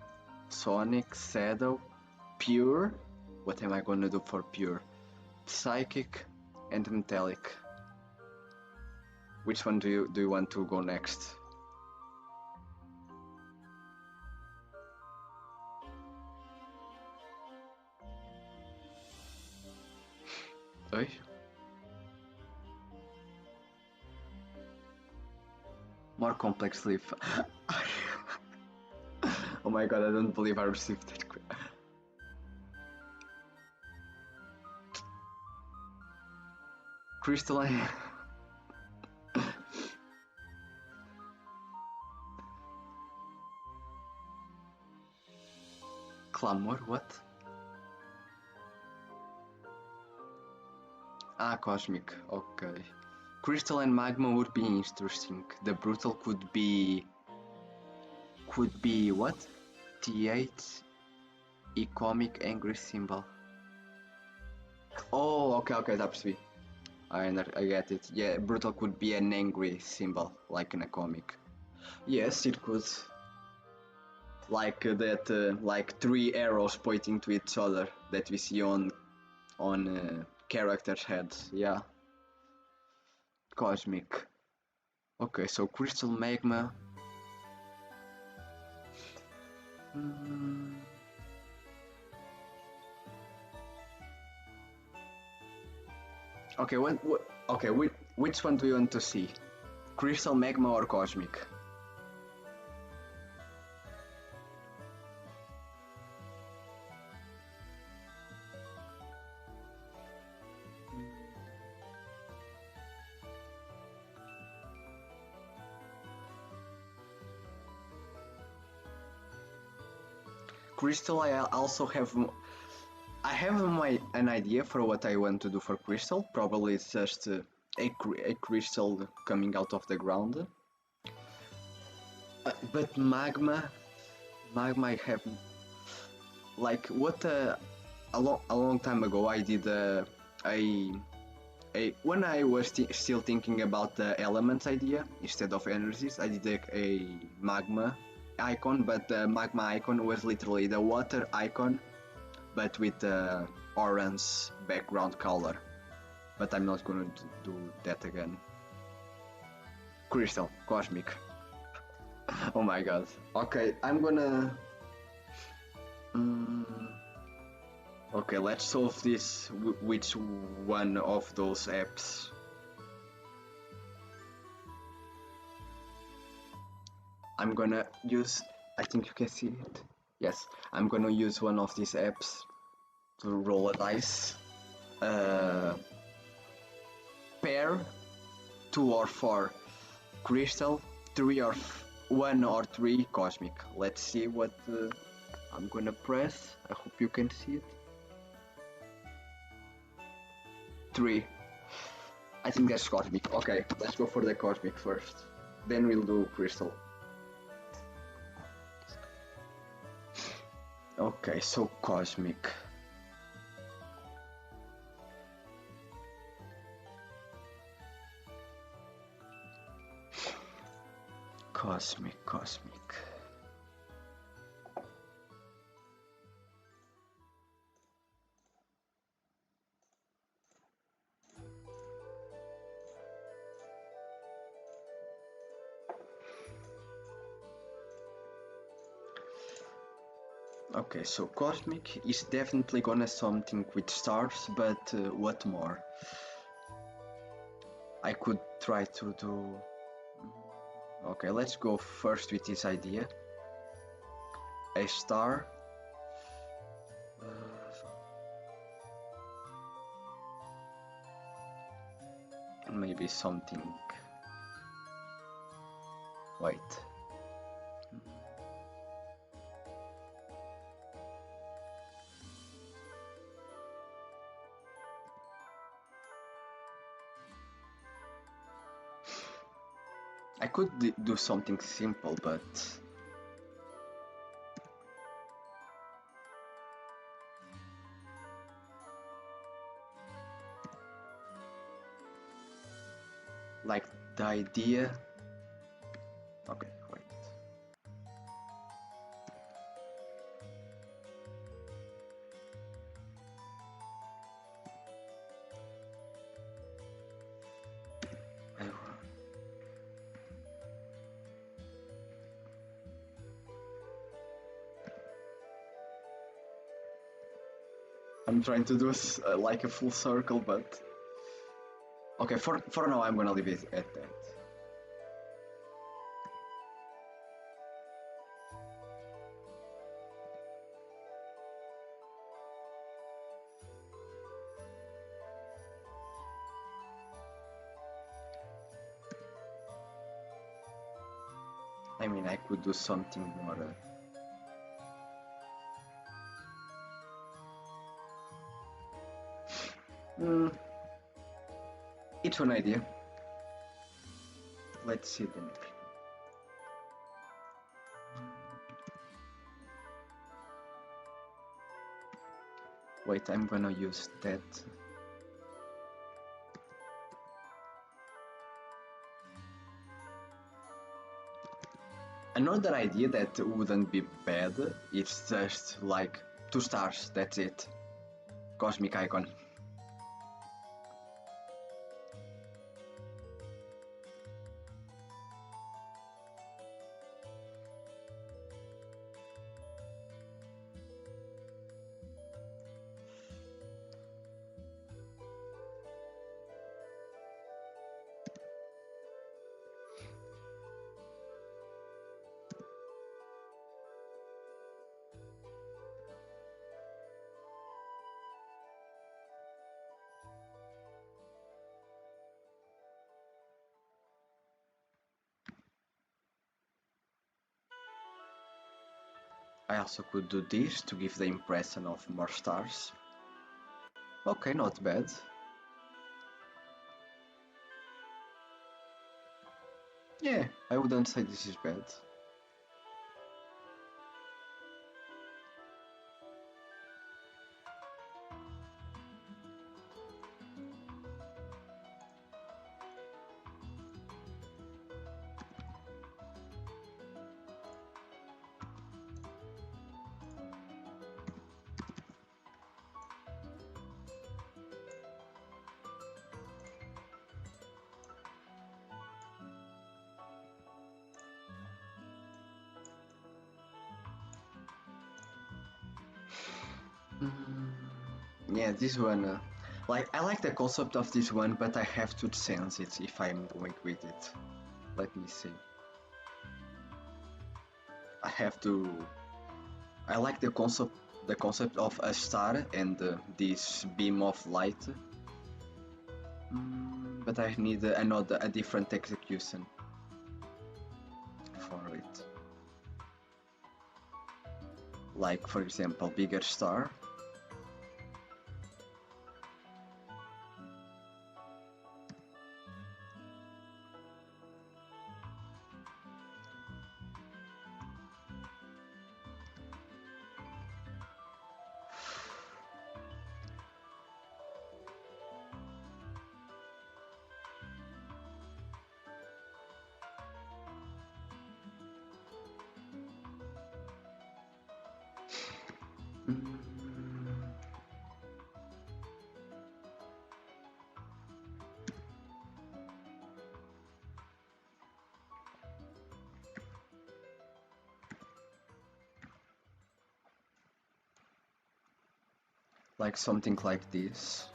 Sonic, Shadow, Pure. What am I gonna do for Pure? Psychic and Metallic. Which one do you want to go next? Oi? More complex leaf. Oh my god, I don't believe I received that. Crystalline. Clamor, what? Ah, Cosmic, okay. Crystal and Magma would be interesting. The Brutal could be what? T8 E-comic angry symbol. Oh, okay, já percebi. I get it. Yeah, Brutal could be an angry symbol, like in a comic. Yes, it could. Like that, like 3 arrows pointing to each other that we see on characters' heads. Yeah. Cosmic. Okay, so Crystal Magma. Okay, which one do you want to see? Crystal Magma or Cosmic? Crystal, I also have an idea for what I want to do for Crystal. Probably it's just a crystal coming out of the ground. But Magma, I have like what a long time ago I did when I was still thinking about the elements idea instead of energies, I did a magma icon, but the magma icon was literally the water icon but with the orange background color. But I'm not gonna do that again. Crystal, Cosmic. Oh my god. Okay, I'm gonna... Okay, let's solve this. Which one of those apps? I'm gonna use... I think you can see it. Yes, I'm gonna use one of these apps to roll a dice. Pair 2 or 4 crystal, 3 or 1 or 3 cosmic. Let's see what I'm gonna press. I hope you can see it. 3. I think that's cosmic. Okay, let's go for the cosmic first. Then we'll do crystal. Okay, so cosmic. Cosmic. Okay, so cosmic is definitely gonna something with stars, but what more? I could try to do... Okay, let's go first with this idea. A star. Maybe something... Wait. I could do something simple, but... Like the idea... Okay, wait. I'm trying to do like a full circle, but okay. For now, I'm gonna leave it at that. I mean, I could do something more. It's an idea. Let's see then. Wait, I'm gonna use that. Another idea that wouldn't be bad, it's just like 2 stars, that's it. Cosmic icon. I also could do this to give the impression of more stars. Okay, not bad. Yeah, I wouldn't say this is bad. Yeah, this one, like I like the concept of this one, but I have to sense it if I'm going with it. Let me see. I have to. I like the concept of a star and this beam of light, but I need a different execution for it. Like for example, bigger star. Like something like this.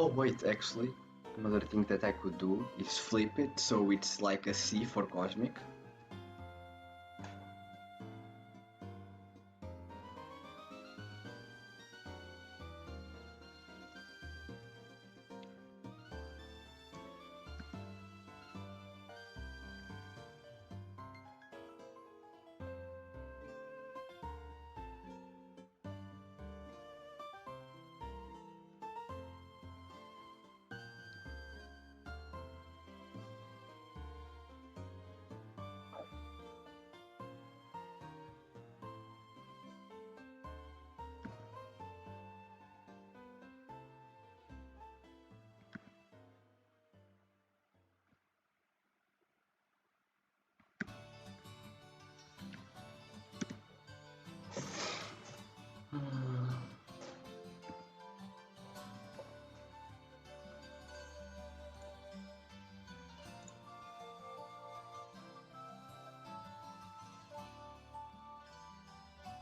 Oh wait, actually, another thing that I could do is flip it so it's like a C for cosmic.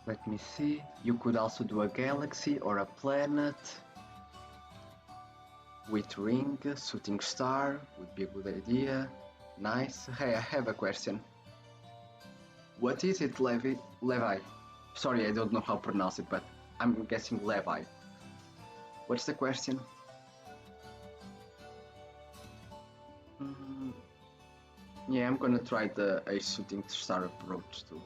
Let me see. You could also do a galaxy or a planet with ring, shooting star would be a good idea. Nice. Hey, I have a question. What is it, Levi? Sorry, I don't know how to pronounce it, but I'm guessing Levi. What's the question? Yeah, I'm gonna try a shooting star approach too.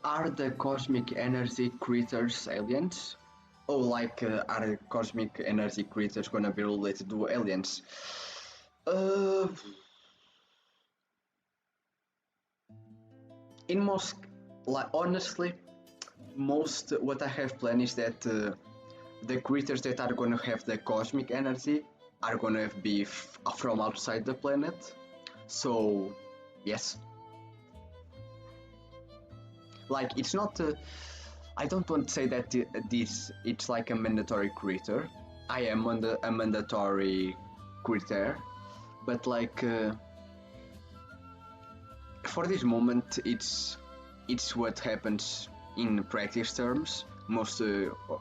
Are the cosmic energy creatures aliens? Oh, like, are the cosmic energy creatures gonna be related to aliens? Uh, in most, like, honestly, most what I have planned is that the creatures that are gonna have the cosmic energy are gonna be from outside the planet. So, yes. Like, it's not. I don't want to say that this it's like a mandatory creator. I am a mandatory creator, but like for this moment, it's what happens in practice terms. Most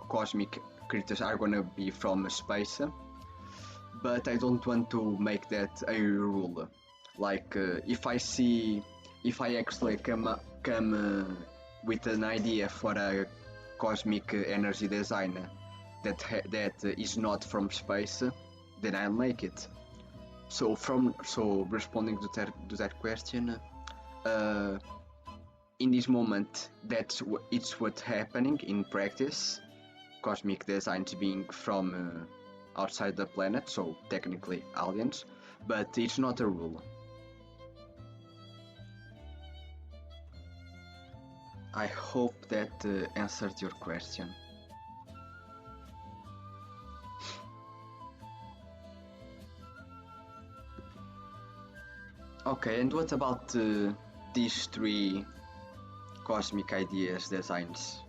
cosmic creatures are gonna be from space, but I don't want to make that a rule. Like if I actually come with an idea for a cosmic energy design that is not from space, then I'll make it. So responding to that question, uh, in this moment, it's what's happening in practice. Cosmic designs being from outside the planet, so technically aliens, but it's not a rule. I hope that answered your question. Okay, and what about these three cosmic ideas designs?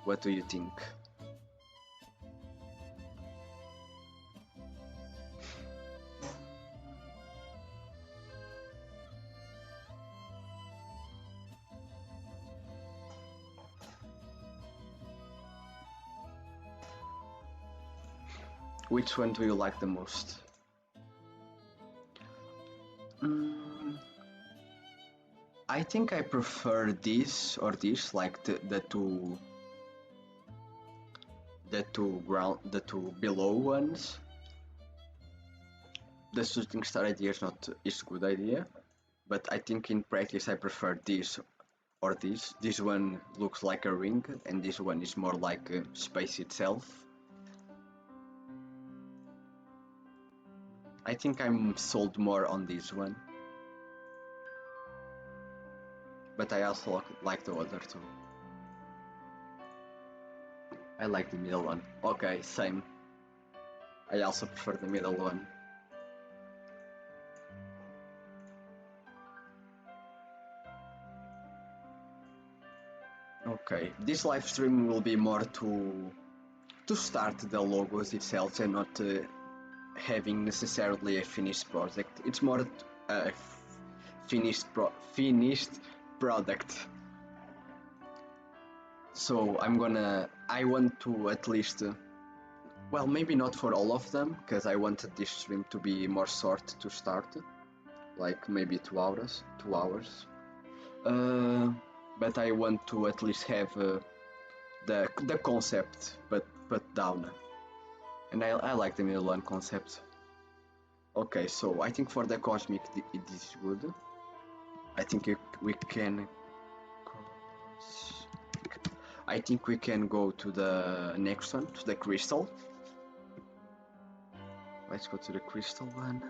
What do you think? Which one do you like the most? I think I prefer this or this, like the two below ones. The shooting star idea is a good idea, but I think in practice I prefer this or this. This one looks like a ring, and this one is more like space itself. I think I'm sold more on this one, but I also like the other two. I like the middle one. Okay, same. I also prefer the middle one. Okay, this live stream will be more to start the logos itself and not having necessarily a finished project. It's more a finished product. So I want to at least, well, maybe not for all of them, because I wanted this stream to be more short to start, like maybe 2 hours. But I want to at least have the concept put down, and I like the middle one concept. Okay, so I think for the cosmic it is good. I think we can. I think we can go to the next one, to the crystal. Let's go to the crystal one.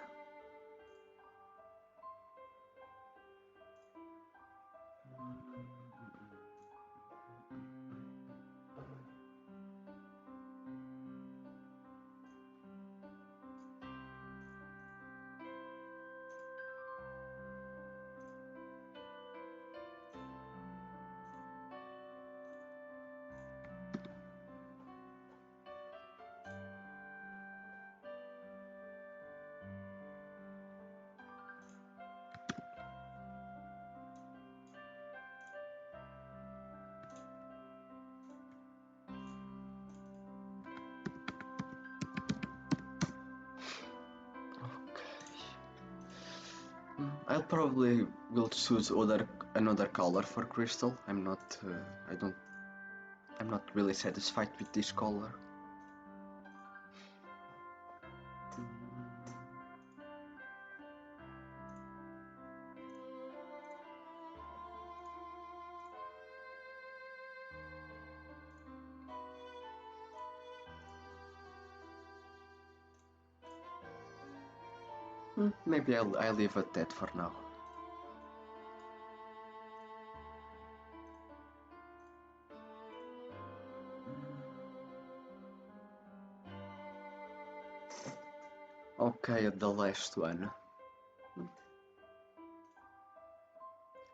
I probably will choose another color for crystal. I'm not really satisfied with this color. Maybe I'll leave it at that for now. Okay, the last one.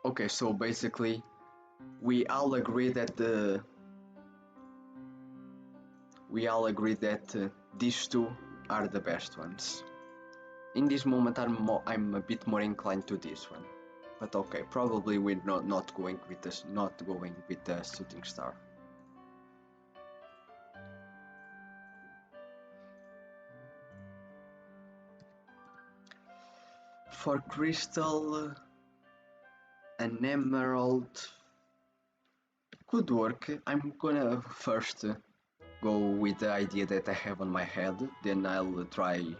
Okay, so basically we all agree that these two are the best ones. In this moment, I'm a bit more inclined to this one, but okay, probably we're not going with the shooting star. For crystal, an emerald could work. I'm gonna first go with the idea that I have on my head, then I'll try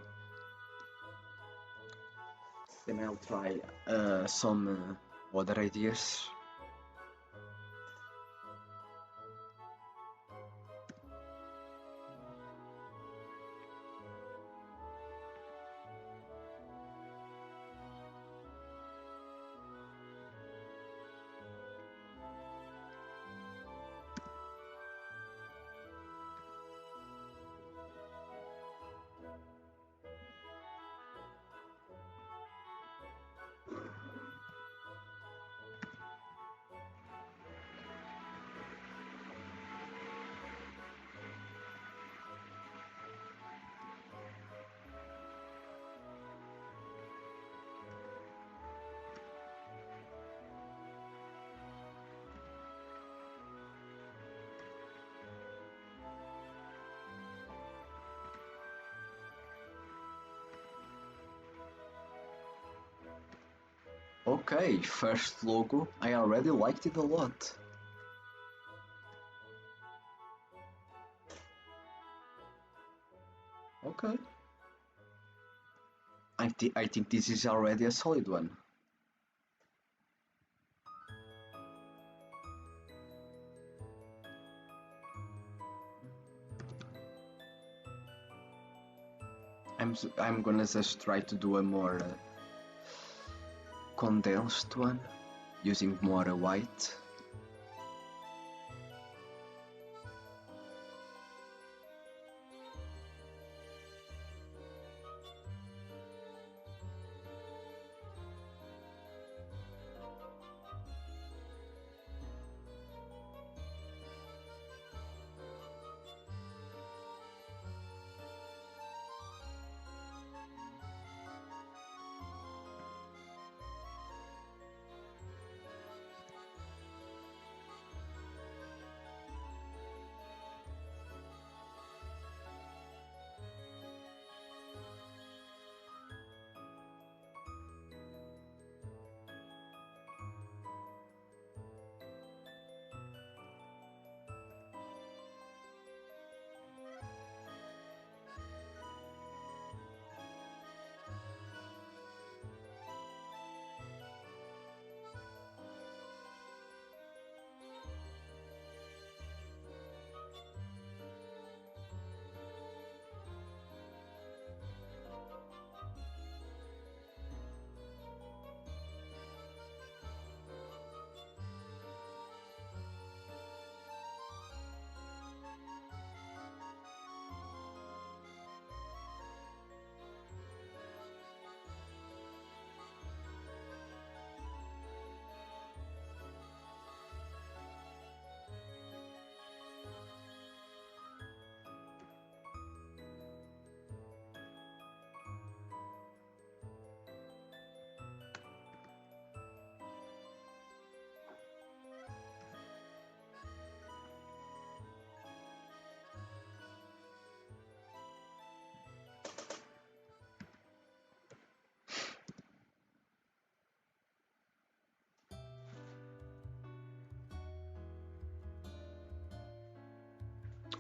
some other ideas. Okay, first logo. I already liked it a lot. Okay. I think this is already a solid one. I'm gonna just try to do a more condensed one, using more white.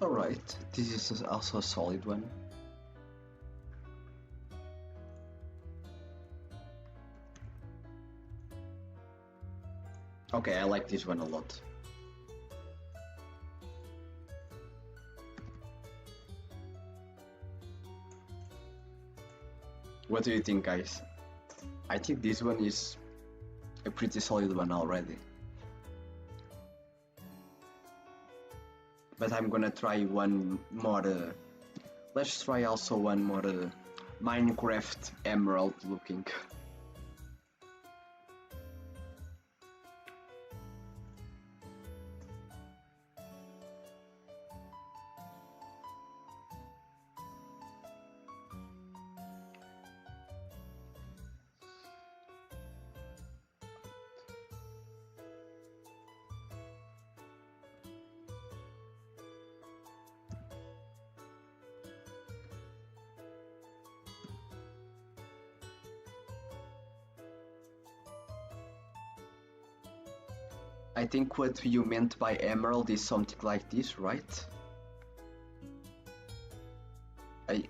Alright, this is also a solid one. Okay, I like this one a lot. What do you think, guys? I think this one is a pretty solid one already. But I'm gonna try one more. Let's try also one more Minecraft emerald looking. I think what you meant by emerald is something like this, right?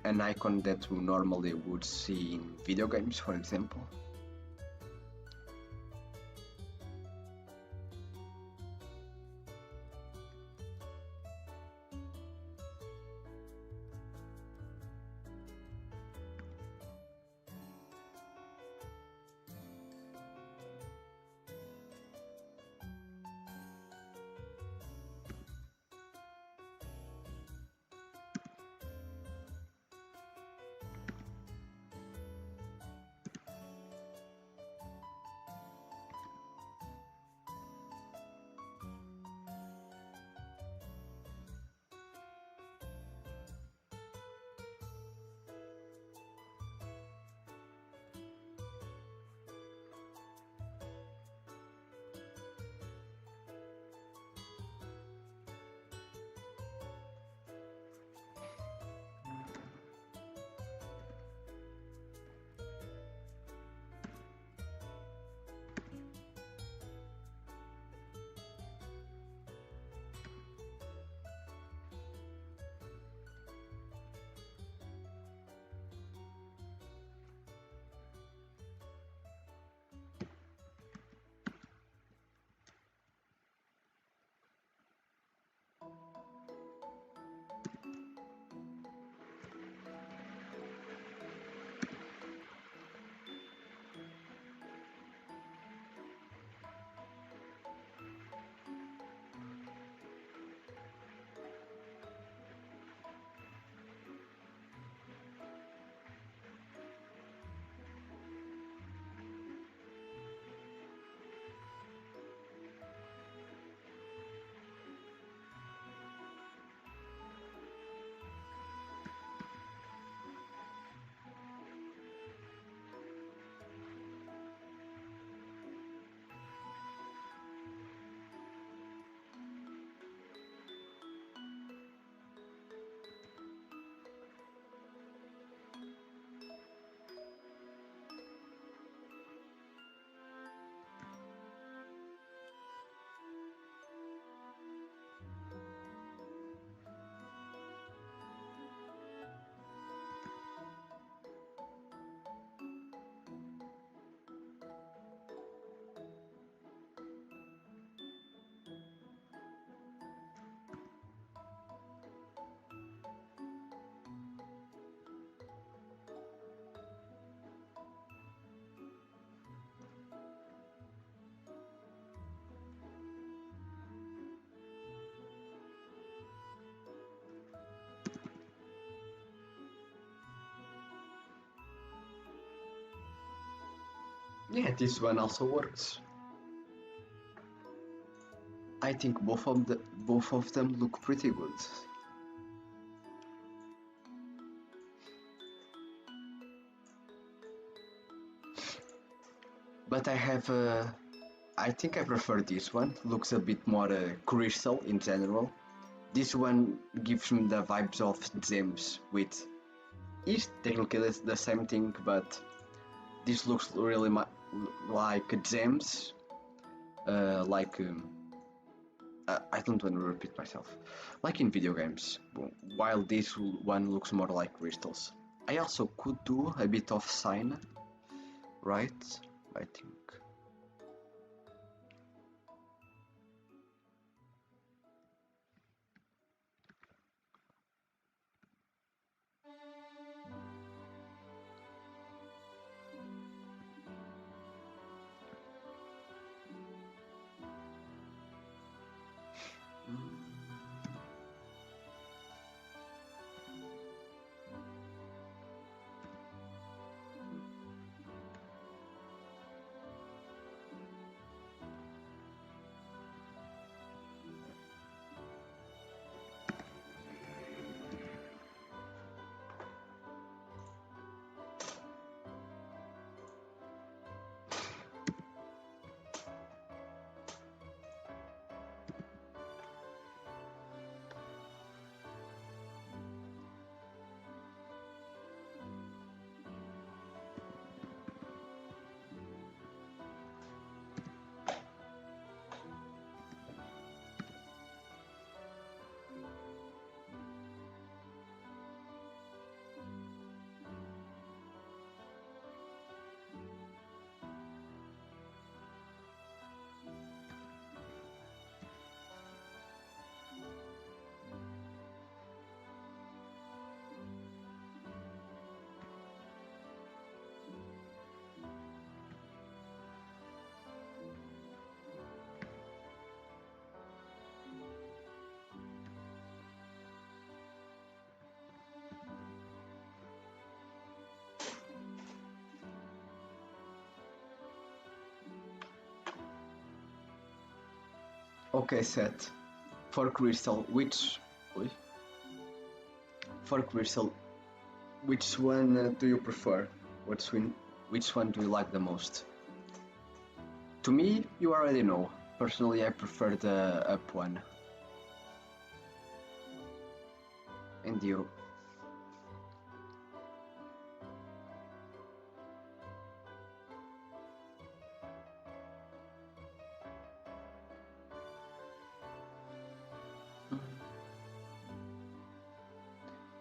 An icon that we normally would see in video games, for example. Yeah, this one also works. I think both of them look pretty good. But I think I prefer this one. Looks a bit more crystal in general. This one gives me the vibes of gems with. It's technically the same thing, but this looks really like gems. Like I don't want to repeat myself. Like in video games, while this one looks more like crystals. I also could do a bit of sign, right? I think. Okay, Seth. For crystal, for crystal, which one do you prefer? Which one do you like the most? To me, you already know. Personally, I prefer the up one. And you?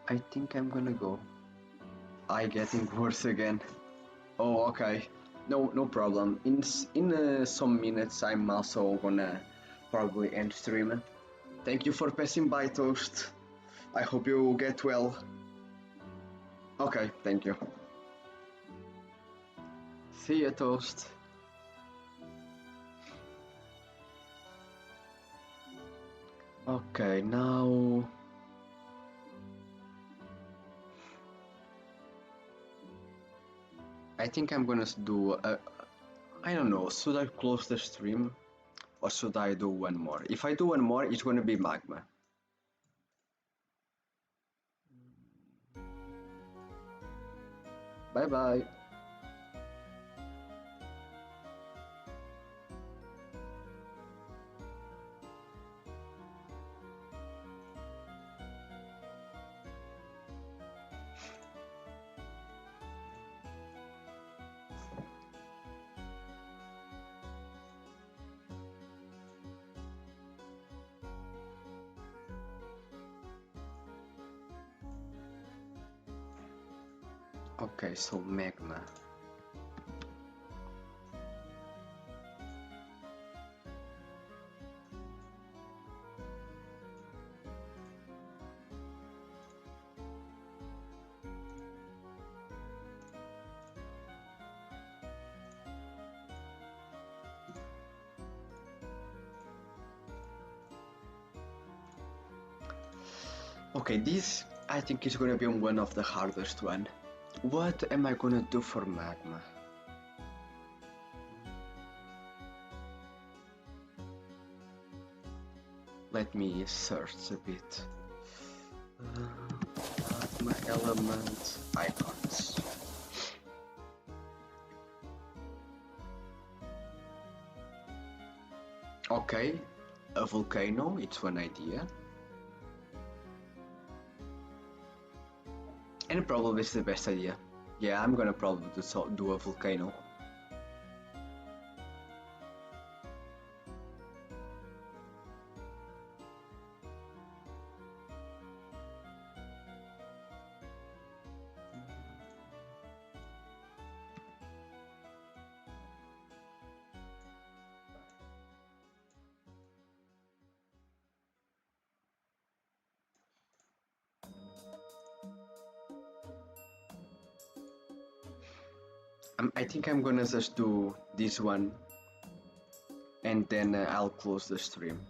I think I'm gonna go. I getting worse again. Oh, okay. No, no problem. In some minutes, I'm also gonna probably end stream. Thank you for passing by, Toast. I hope you get well. Okay, thank you. See you, Toast. Okay, now. I think I'm gonna do I don't know, should I close the stream or should I do one more? If I do one more, it's gonna be magma. Bye bye. Okay, so magma. Okay, this I think is gonna be one of the hardest one. What am I gonna do for magma? Let me search a bit. My element icons. Okay, a volcano, it's one idea. And probably it's the best idea. Yeah, I'm gonna probably do a volcano. I think I'm gonna just do this one and then I'll close the stream.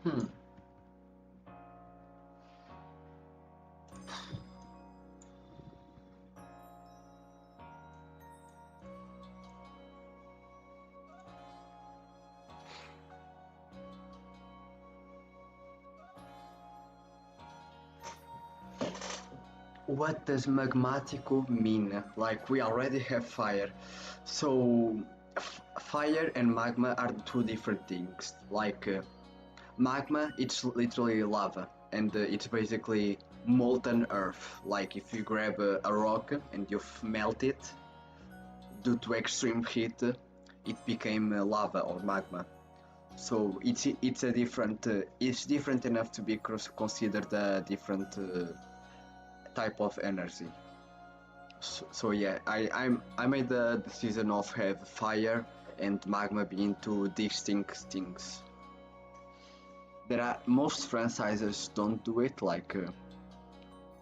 Hmm. What does magmatico mean? Like, we already have fire. So, fire and magma are two different things. Like, magma, it's literally lava, and it's basically molten earth. Like, if you grab a rock and you melt it, due to extreme heat, it became lava or magma. So it's a different it's different enough to be considered a different type of energy. So yeah, I made the decision of have fire and magma being two distinct things. There are most franchises don't do it, like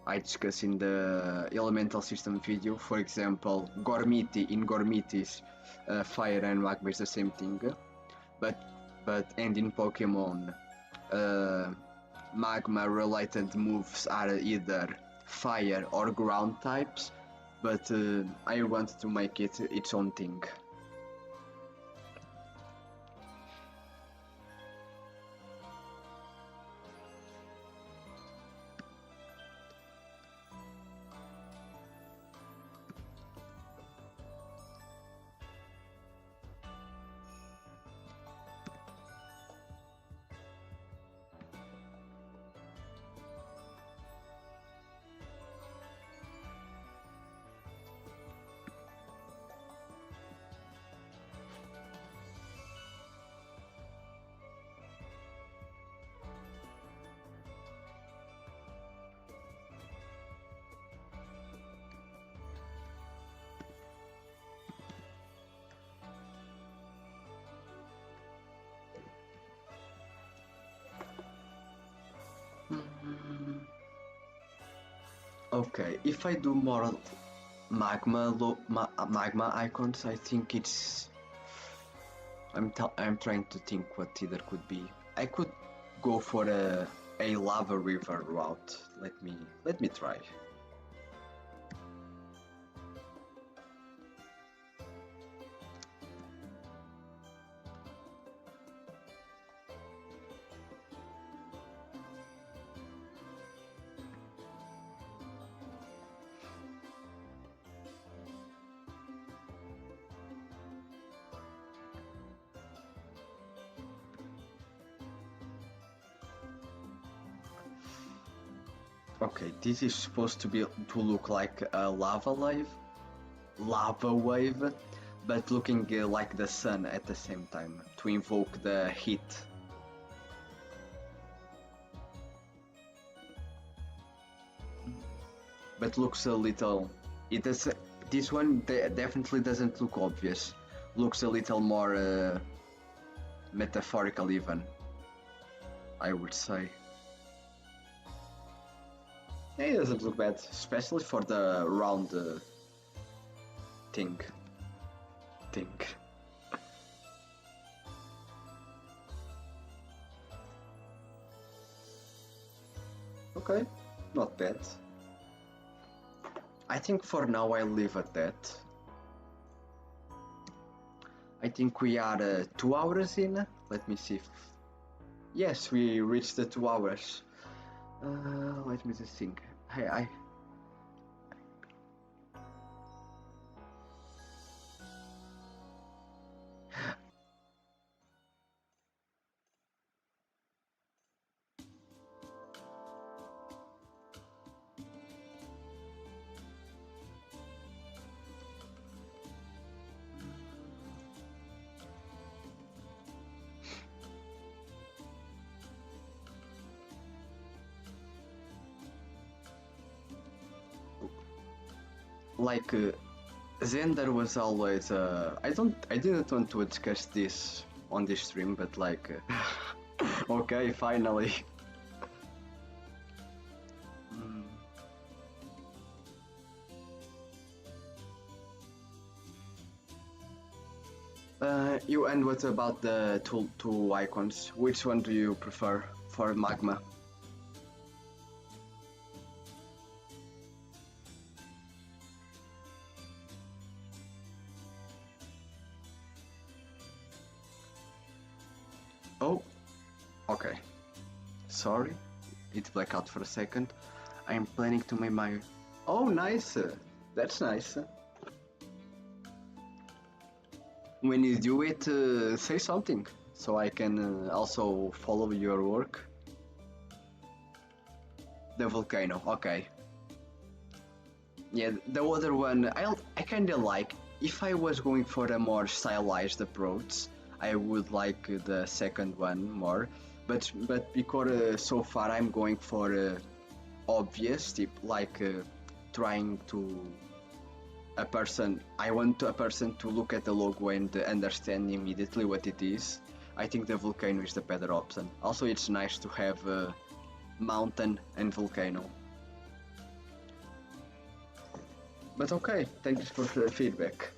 I discussed in the elemental system video. For example, Gormiti in Gormitis, fire and magma is the same thing, but and in Pokemon, uh, magma related moves are either fire or ground types, but I want to make it its own thing. Mm, Okay, if I do more magma icons, I think it's I'm trying to think what either could be. I could go for a lava river route. Let me try. Okay, this is supposed to look like a lava wave, but looking like the sun at the same time to invoke the heat. But looks a little. It does. This one definitely doesn't look obvious. Looks a little more metaphorical, even. I would say. Yeah, it doesn't look bad, especially for the round thing. Thing. Okay, not bad. I think for now I'll leave at that. I think we are 2 hours in. Let me see if... Yes, we reached the 2 hours. Let me just think. Hey, like Xander was always I didn't want to discuss this on this stream, but like okay, finally. Mm. You and what about the two icons? Which one do you prefer for magma? Oh, okay. Sorry, it blacked out for a second. I'm planning to make my. Oh, nice. That's nice. When you do it, say something so I can also follow your work. The volcano, okay. Yeah, the other one I kind of like. If I was going for a more stylized approach, I would like the second one more. But because so far I'm going for obvious, like trying to a person. I want a person to look at the logo and understand immediately what it is. I think the volcano is the better option. Also, it's nice to have mountain and volcano. But okay, thanks for the feedback.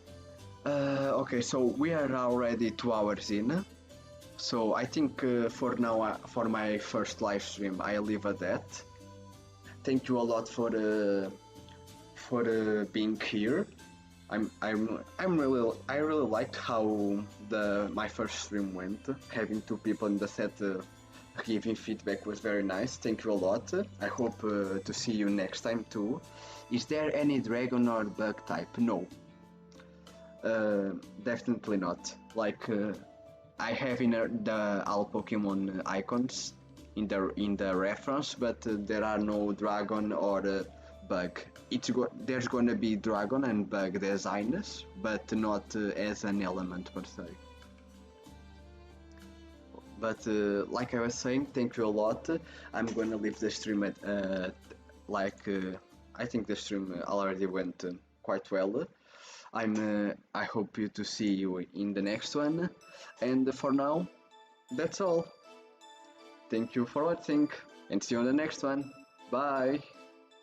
Okay, so we are already 2 hours in. So I think for now, for my first live stream, I leave at that. Thank you a lot for being here. I really liked how my first stream went. Having two people in the set giving feedback was very nice. Thank you a lot. I hope to see you next time too. Is there any dragon or bug type? No, definitely not. Like I have in the all Pokemon icons in the reference, but there are no dragon or bug. There's gonna be dragon and bug designs, but not as an element per se. But like I was saying, thank you a lot. I'm gonna leave the stream at I think the stream already went quite well. I hope you to see you in the next one, and for now, that's all. Thank you for watching, and see you on the next one. Bye.